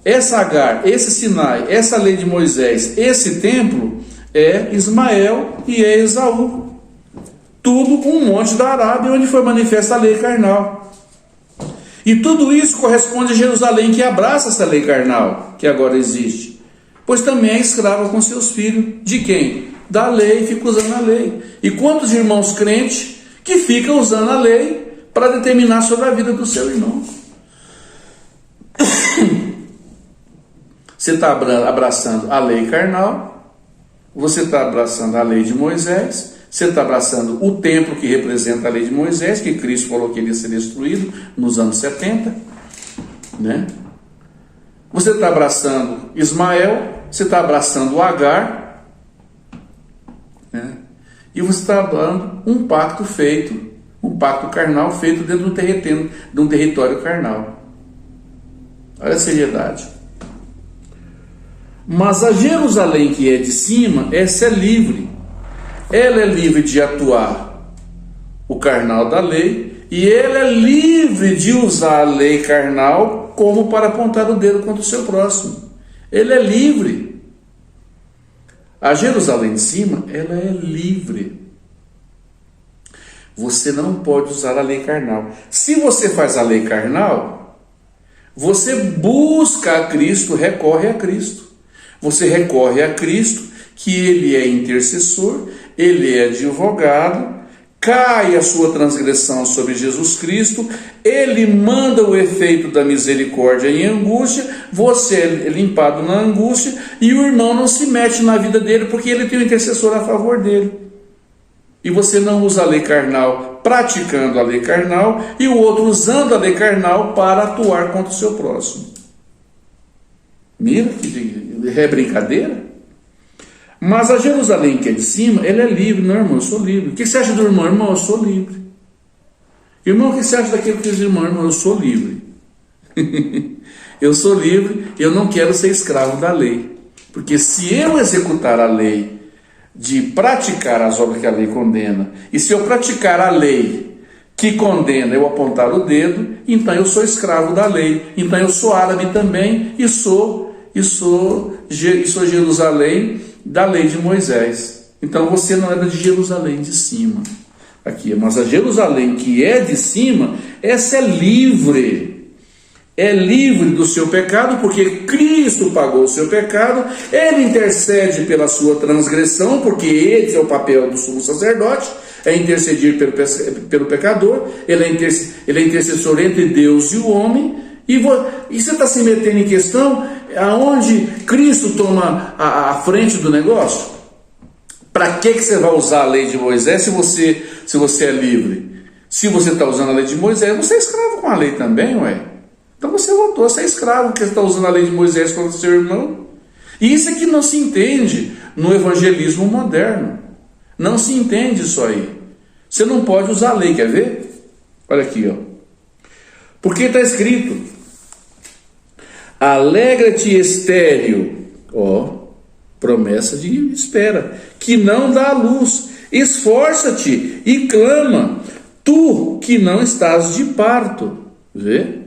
essa Agar, esse Sinai, essa lei de Moisés, esse templo é Ismael e é Esaú. Tudo um monte da Arábia, onde foi manifesta a lei carnal. E tudo isso corresponde a Jerusalém, que abraça essa lei carnal, que agora existe. Pois também é escrava com seus filhos. De quem? Da lei, fica usando a lei. E quantos irmãos crentes que ficam usando a lei para determinar sobre a vida do seu irmão? Você está abraçando a lei carnal, você está abraçando a lei de Moisés, você está abraçando o templo que representa a lei de Moisés, que Cristo falou que iria ser destruído nos anos 70, né? Você está abraçando Ismael, você está abraçando Agar, né? E você está dando um pacto carnal feito dentro de um território carnal. Olha a seriedade. Mas a Jerusalém que é de cima, essa é livre. Ela é livre de atuar o carnal da lei, e ela é livre de usar a lei carnal como para apontar o dedo contra o seu próximo. Ele é livre. A Jerusalém de cima, ela é livre. Você não pode usar a lei carnal. Se você faz a lei carnal, você busca a Cristo, recorre a Cristo. Você recorre a Cristo, que Ele é intercessor, Ele é advogado, cai a sua transgressão sobre Jesus Cristo, Ele manda o efeito da misericórdia em angústia, você é limpado na angústia, e o irmão não se mete na vida dele, porque ele tem um intercessor a favor dele. E você não usa a lei carnal praticando a lei carnal, e o outro usando a lei carnal para atuar contra o seu próximo. Mira que é brincadeira. Mas a Jerusalém que é de cima, ela é livre. Não, irmão, eu sou livre. O que você acha do irmão? Irmão, eu sou livre. Irmão, o que você acha daquele que diz irmão? Irmão, eu sou livre. Eu sou livre, eu não quero ser escravo da lei. Porque se eu executar a lei de praticar as obras que a lei condena, e se eu praticar a lei que condena, eu apontar o dedo, então eu sou escravo da lei. Então eu sou árabe também e sou Jerusalém da lei de Moisés. Então você não é de Jerusalém de cima. Aqui, mas a Jerusalém que é de cima, essa é livre. É livre do seu pecado, porque Cristo pagou o seu pecado, Ele intercede pela sua transgressão, porque esse é o papel do sumo sacerdote, é intercedir pelo pecador, ele é intercessor entre Deus e o homem, e você está se metendo em questão aonde Cristo toma a frente do negócio? Para que você vai usar a lei de Moisés se você é livre? Se você está usando a lei de Moisés, você é escravo com a lei também, ué? Então você voltou a ser escravo, porque você está usando a lei de Moisés contra o seu irmão. E isso é que não se entende no evangelismo moderno. Não se entende isso aí. Você não pode usar a lei, quer ver? Olha aqui, ó. Porque está escrito: alegra-te, estéril, promessa de espera, que não dá luz, esforça-te e clama, tu que não estás de parto. Vê?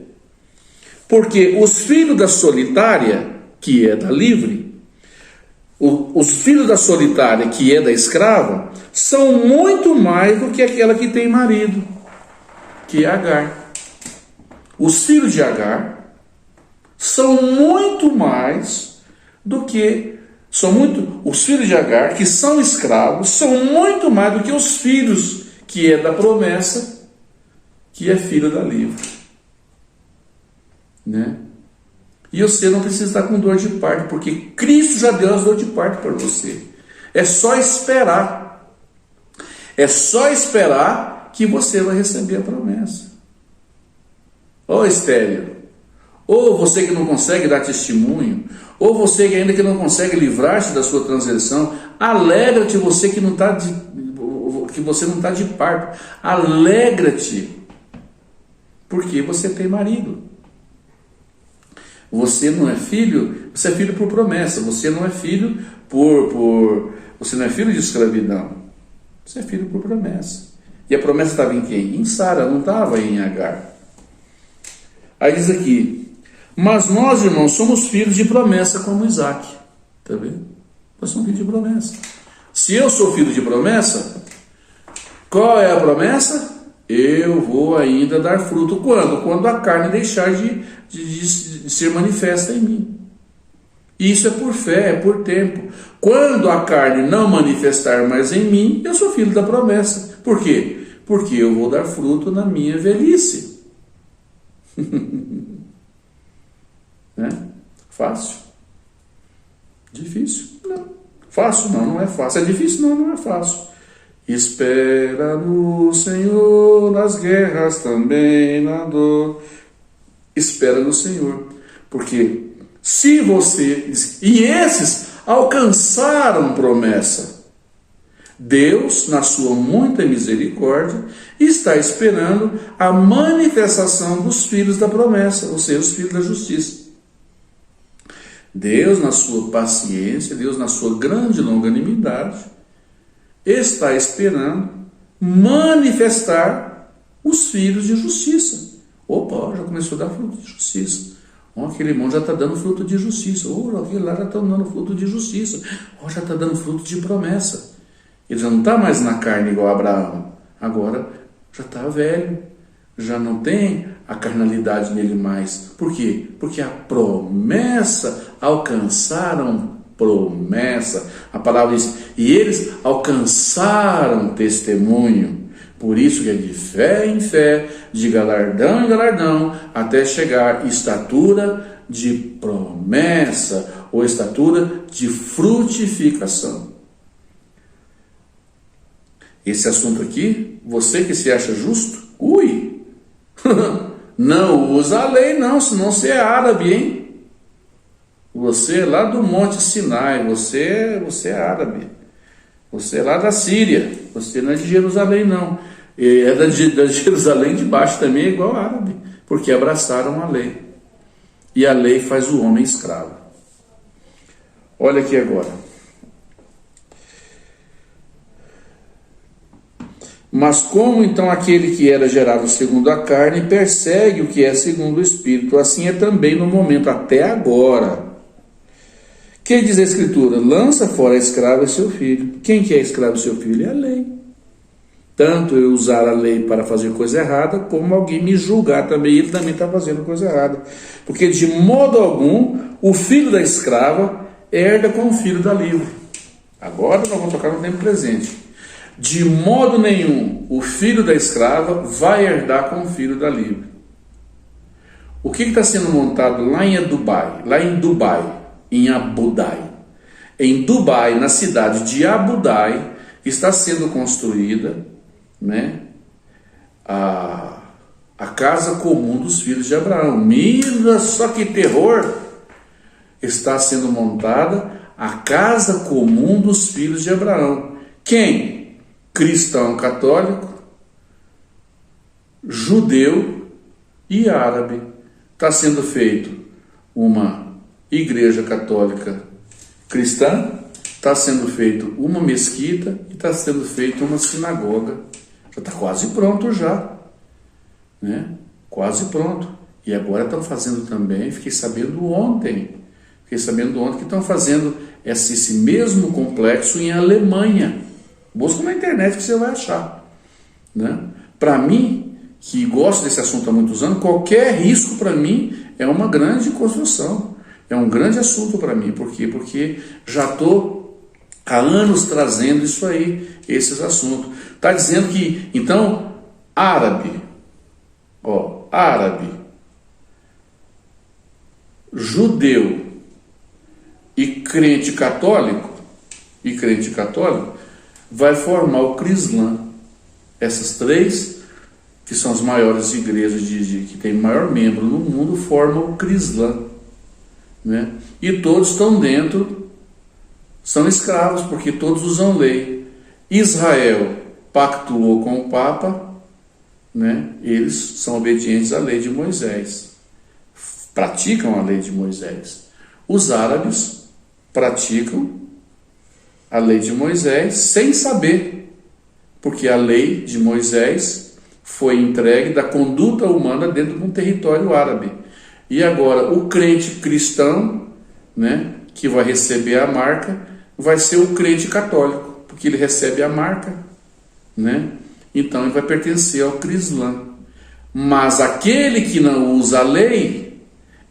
Porque os filhos da solitária, que é da livre, os filhos da solitária, que é da escrava, são muito mais do que aquela que tem marido, que é Agar. Os filhos de Agar são muito mais do que os filhos de Agar, que são escravos, são muito mais do que os filhos que é da promessa, que é filho da livre, né? E você não precisa estar com dor de parto, porque Cristo já deu as dor de parto para você. É só esperar. É só esperar que você vai receber a promessa. Ó estéril, ou você que não consegue dar testemunho, ou você que ainda que não consegue livrar-se da sua transgressão, alegra-te você que não está de parto. Alegra-te, porque você tem marido. Você não é filho, você é filho por promessa. Você não é filho você não é filho de escravidão. Você é filho por promessa. E a promessa estava em quem? Em Sara, não estava em Agar. Aí diz aqui: mas nós, irmãos, somos filhos de promessa como Isaac. Está vendo? Nós somos filhos de promessa. Se eu sou filho de promessa, qual é a promessa? Eu vou ainda dar fruto. Quando? Quando a carne deixar de ser manifesta em mim. Isso é por fé, é por tempo. Quando a carne não manifestar mais em mim, eu sou filho da promessa. Por quê? Porque eu vou dar fruto na minha velhice. Né? Fácil? Difícil? Não. Fácil? Não, não é fácil. É difícil? Não, não é fácil. Espera no Senhor, nas guerras também, na dor. Espera no Senhor. Porque se você... E esses alcançaram promessa. Deus, na sua muita misericórdia, está esperando a manifestação dos filhos da promessa, ou seja, os filhos da justiça. Deus, na sua paciência, Deus, na sua grande longanimidade, está esperando manifestar os filhos de justiça. Opa, já começou a dar fruto de justiça. Aquele irmão já está dando fruto de justiça. Aquele lá já está dando fruto de justiça. Já está dando fruto de promessa. Ele já não está mais na carne igual a Abraão. Agora já está velho. Já não tem a carnalidade nele mais. Por quê? Porque a promessa, alcançaram promessa. A palavra diz: e eles alcançaram testemunho. Por isso que é de fé em fé, de galardão em galardão, até chegar à estatura de promessa, ou estatura de frutificação. Esse assunto aqui, você que se acha justo, não usa a lei não, senão você é árabe, hein? Você é lá do Monte Sinai, você é árabe. Você é lá da Síria, você não é de Jerusalém não. É da Jerusalém de baixo também, é igual árabe, porque abraçaram a lei. E a lei faz o homem escravo. Olha aqui agora. Mas como então aquele que era gerado segundo a carne persegue o que é segundo o Espírito, assim é também no momento até agora. Que diz a Escritura? Lança fora a escrava e seu filho. Quem que é escravo e seu filho? É a lei. Tanto eu usar a lei para fazer coisa errada, como alguém me julgar também, ele também está fazendo coisa errada. Porque de modo algum, o filho da escrava herda com o filho da livre. Agora nós vamos tocar no tempo presente. De modo nenhum, o filho da escrava vai herdar com o filho da livre. O que está sendo montado lá em Dubai? Em Abu Dhabi. Em Dubai, na cidade de Abu Dhabi, está sendo construída, né, a casa comum dos filhos de Abraão. Mira só que terror! Está sendo montada a casa comum dos filhos de Abraão. Quem? Cristão católico, judeu e árabe. Está sendo feito uma igreja católica cristã, está sendo feito uma mesquita e está sendo feita uma sinagoga. Já está quase pronto já, né? Quase pronto. E agora estão fazendo também, fiquei sabendo ontem que estão fazendo esse mesmo complexo em Alemanha. Busca na internet que você vai achar, né? Para mim, que gosto desse assunto há muitos anos, qualquer risco para mim é uma grande construção. É um grande assunto para mim. Por quê? Porque já estou há anos trazendo isso aí, esses assuntos. Está dizendo que, então, árabe, judeu e crente católico, vai formar o Crislã. Essas três, que são as maiores igrejas que tem maior membro no mundo, formam o Crislã, né? E todos estão dentro, são escravos, porque todos usam lei. Israel pactuou com o Papa, né? Eles são obedientes à lei de Moisés, praticam a lei de Moisés. Os árabes praticam a lei de Moisés sem saber, porque a lei de Moisés foi entregue da conduta humana dentro de um território árabe. E agora o crente cristão, né, que vai receber a marca, vai ser o crente católico, porque ele recebe a marca, né? Então ele vai pertencer ao Crislã. Mas aquele que não usa a lei,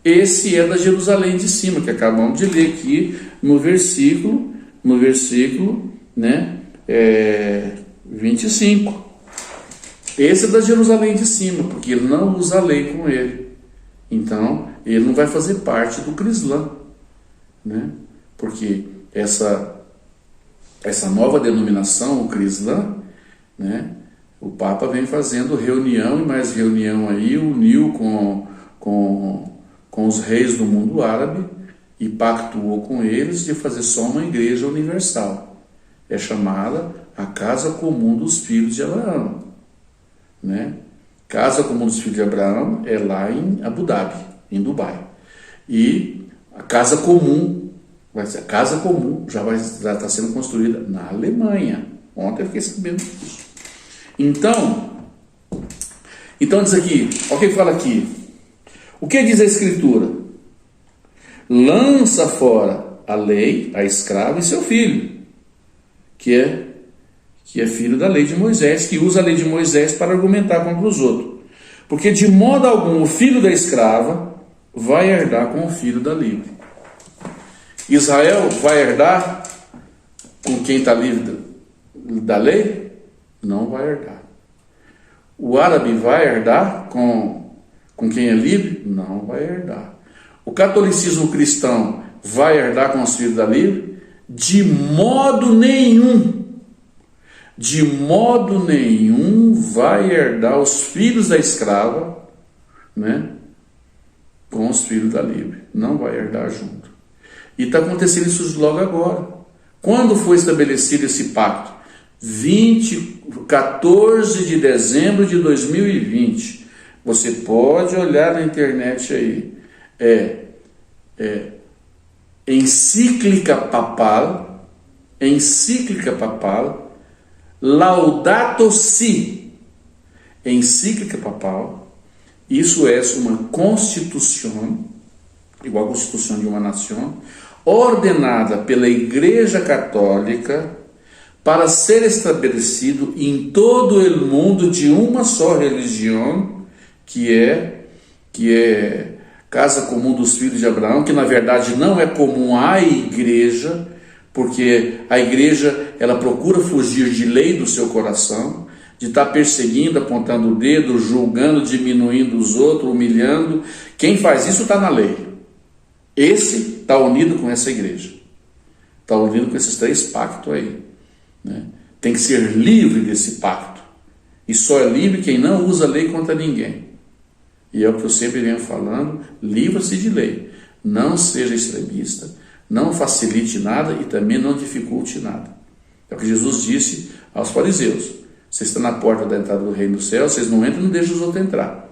esse é da Jerusalém de cima, que acabamos de ler aqui no versículo, né, 25. Esse é da Jerusalém de cima, porque ele não usa a lei com ele. Então, ele não vai fazer parte do Crislã, né? Porque essa nova denominação, o Crislã, né, o Papa vem fazendo reunião e mais reunião aí, uniu com os reis do mundo árabe e pactuou com eles de fazer só uma igreja universal. É chamada a Casa Comum dos Filhos de Abraão, né? Casa Comum dos Filhos de Abraão é lá em Abu Dhabi, em Dubai. E a Casa Comum, a Casa Comum já está sendo construída na Alemanha. Ontem eu fiquei sabendo disso. Então diz aqui, olha o que fala aqui. O que diz a Escritura? Lança fora a lei, a escrava e seu filho, que é filho da lei de Moisés, que usa a lei de Moisés para argumentar contra os outros. Porque de modo algum o filho da escrava vai herdar com o filho da livre. Israel vai herdar com quem está livre da lei? Não vai herdar. O árabe vai herdar com quem é livre? Não vai herdar. O catolicismo cristão vai herdar com os filhos da livre? De modo nenhum. De modo nenhum vai herdar os filhos da escrava, né, com os filhos da livre. Não vai herdar junto. E está acontecendo isso logo agora. Quando foi estabelecido esse pacto? 14 de dezembro de 2020. Você pode olhar na internet aí. Encíclica papal, Laudato Si, encíclica papal. Isso é uma constituição, igual a constituição de uma nação, ordenada pela Igreja Católica para ser estabelecido em todo o mundo de uma só religião, que é Casa Comum dos Filhos de Abraão, que na verdade não é comum à igreja, porque a igreja ela procura fugir de lei do seu coração, de estar perseguindo, apontando o dedo, julgando, diminuindo os outros, humilhando. Quem faz isso está na lei. Esse está unido com essa igreja, está unido com esses três pactos aí, né? Tem que ser livre desse pacto, e só é livre quem não usa a lei contra ninguém. E é o que eu sempre venho falando: livra-se de lei, não seja extremista, não facilite nada e também não dificulte nada. É o que Jesus disse aos fariseus: vocês estão na porta da entrada do reino do céu, vocês não entram e não deixam os outros entrar,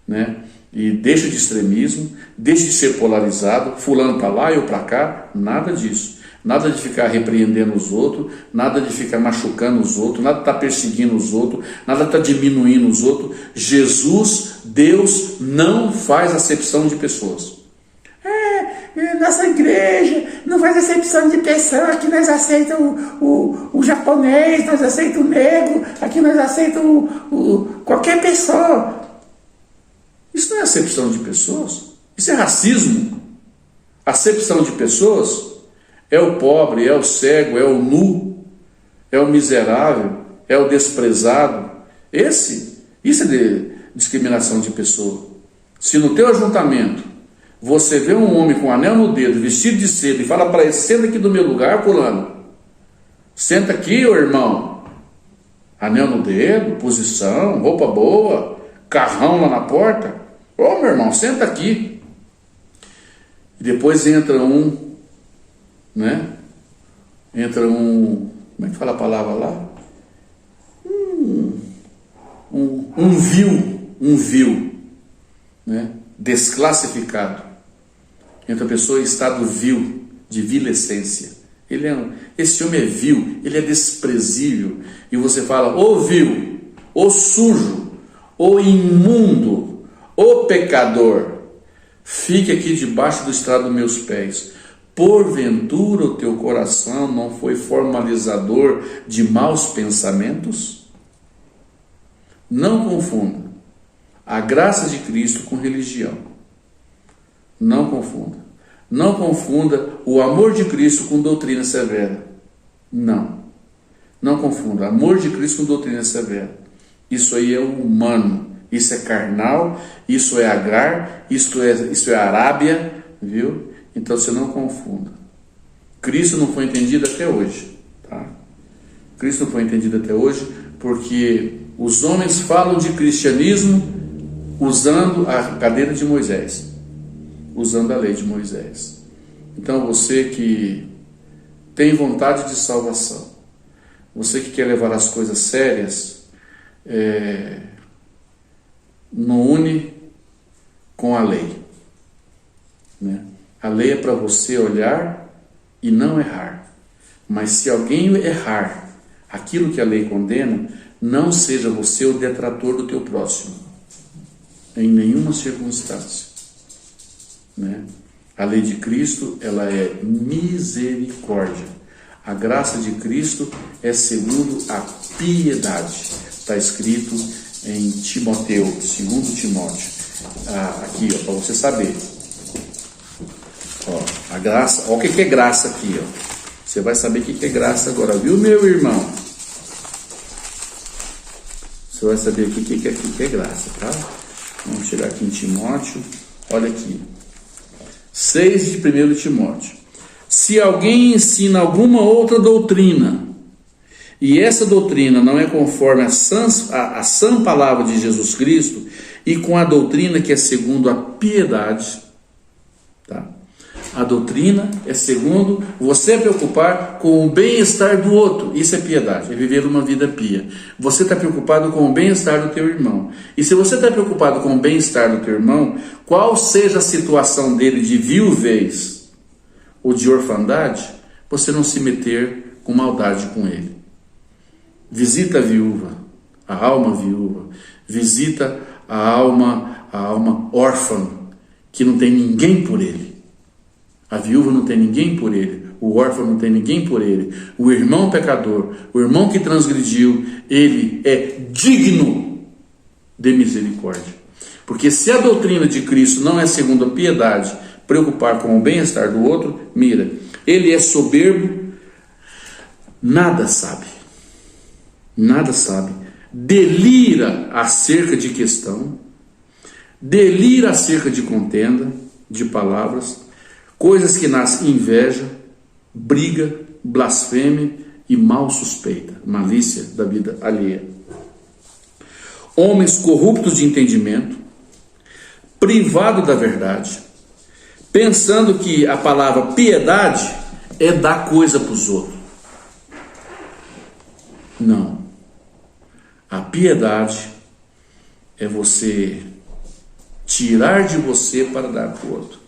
né? E deixa de extremismo, deixa de ser polarizado, fulano para lá, eu para cá, nada disso. Nada de ficar repreendendo os outros, nada de ficar machucando os outros, nada de estar perseguindo os outros, nada de estar diminuindo os outros. Jesus, Deus, não faz acepção de pessoas. Nossa igreja não faz acepção de pessoa, aqui nós aceitamos o japonês, nós aceitamos o negro, aqui nós aceitamos qualquer pessoa. Isso não é acepção de pessoas, isso é racismo. Acepção de pessoas é o pobre, é o cego, é o nu, é o miserável, é o desprezado. Isso é discriminação de pessoa. Se no teu ajuntamento você vê um homem com um anel no dedo, vestido de seda, e fala para ele: senta aqui do meu lugar, fulano. Senta aqui, ô irmão. Anel no dedo, posição, roupa boa, carrão lá na porta. Ô, meu irmão, senta aqui. E depois entra um, né? Entra um, como é que fala a palavra lá? Um vil, né? Desclassificado. Entra a pessoa em estado vil, de vilescência. Esse homem é vil, ele é desprezível. E você fala: ô vil, ô sujo, ô imundo, ô pecador, fique aqui debaixo do estrado dos meus pés. Porventura o teu coração não foi formalizador de maus pensamentos? Não confunda a graça de Cristo com religião. Não confunda. Não confunda o amor de Cristo com doutrina severa. Não confunda amor de Cristo com doutrina severa. Isso aí é humano, isso é carnal, isso é Agar, isso é Arábia, viu? Então você não confunda. Cristo não foi entendido até hoje, tá? Cristo não foi entendido até hoje porque os homens falam de cristianismo usando a cadeira de Moisés, usando a lei de Moisés. Então você que tem vontade de salvação, você que quer levar as coisas sérias, não une com a lei, né? A lei é para você olhar e não errar. Mas se alguém errar aquilo que a lei condena, não seja você o detrator do teu próximo, em nenhuma circunstância, né? A lei de Cristo, ela é misericórdia. A graça de Cristo é segundo a piedade. Está escrito em Timóteo, 2 Timóteo. Aqui, para você saber. A graça, olha o que é graça aqui, ó. Você vai saber o que é graça agora, viu, meu irmão? Você vai saber o que é graça, tá? Vamos chegar aqui em Timóteo. Olha aqui. 6 de 1 Timóteo. Se alguém ensina alguma outra doutrina, e essa doutrina não é conforme a sã palavra de Jesus Cristo, e com a doutrina que é segundo a piedade, tá? A doutrina é segundo você preocupar com o bem-estar do outro. Isso é piedade, é viver uma vida pia. Você está preocupado com o bem-estar do teu irmão. E se você está preocupado com o bem-estar do teu irmão, qual seja a situação dele de viuvez ou de orfandade, você não se meter com maldade com ele. Visita a viúva, a alma viúva. Visita a alma órfã, que não tem ninguém por ele. A viúva não tem ninguém por ele, o órfão não tem ninguém por ele, o irmão pecador, o irmão que transgrediu, ele é digno de misericórdia. Porque se a doutrina de Cristo não é segundo a piedade, preocupar com o bem-estar do outro, mira, ele é soberbo, nada sabe, delira acerca de questão, delira acerca de contenda, de palavras, coisas que nascem inveja, briga, blasfêmia e mal suspeita, malícia da vida alheia. Homens corruptos de entendimento, privado da verdade, pensando que a palavra piedade é dar coisa para os outros. Não. A piedade é você tirar de você para dar para o outro.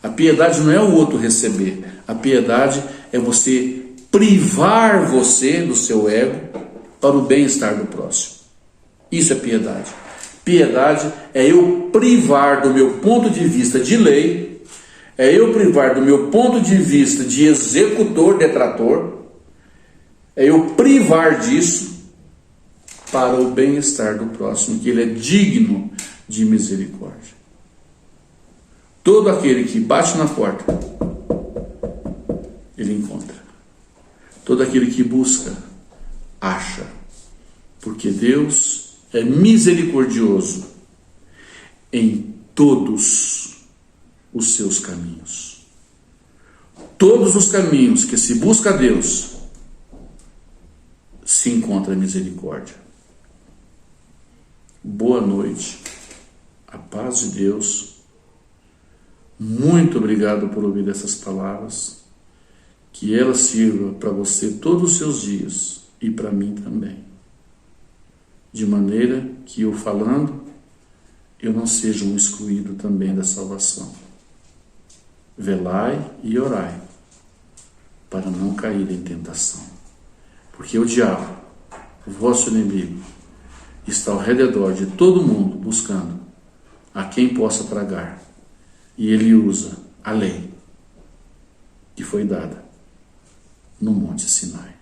A piedade não é o outro receber. A piedade é você privar você do seu ego para o bem-estar do próximo. Isso é piedade. Piedade é eu privar do meu ponto de vista de lei, é eu privar do meu ponto de vista de executor, detrator, é eu privar disso para o bem-estar do próximo, que ele é digno de misericórdia. Todo aquele que bate na porta, ele encontra. Todo aquele que busca, acha. Porque Deus é misericordioso em todos os seus caminhos. Todos os caminhos que se busca a Deus, se encontra misericórdia. Boa noite, a paz de Deus. Muito obrigado por ouvir essas palavras, que elas sirvam para você todos os seus dias e para mim também, de maneira que eu falando, eu não seja um excluído também da salvação. Velai e orai, para não cair em tentação, porque o diabo, o vosso inimigo, está ao redor de todo mundo buscando a quem possa tragar, e ele usa a lei que foi dada no Monte Sinai.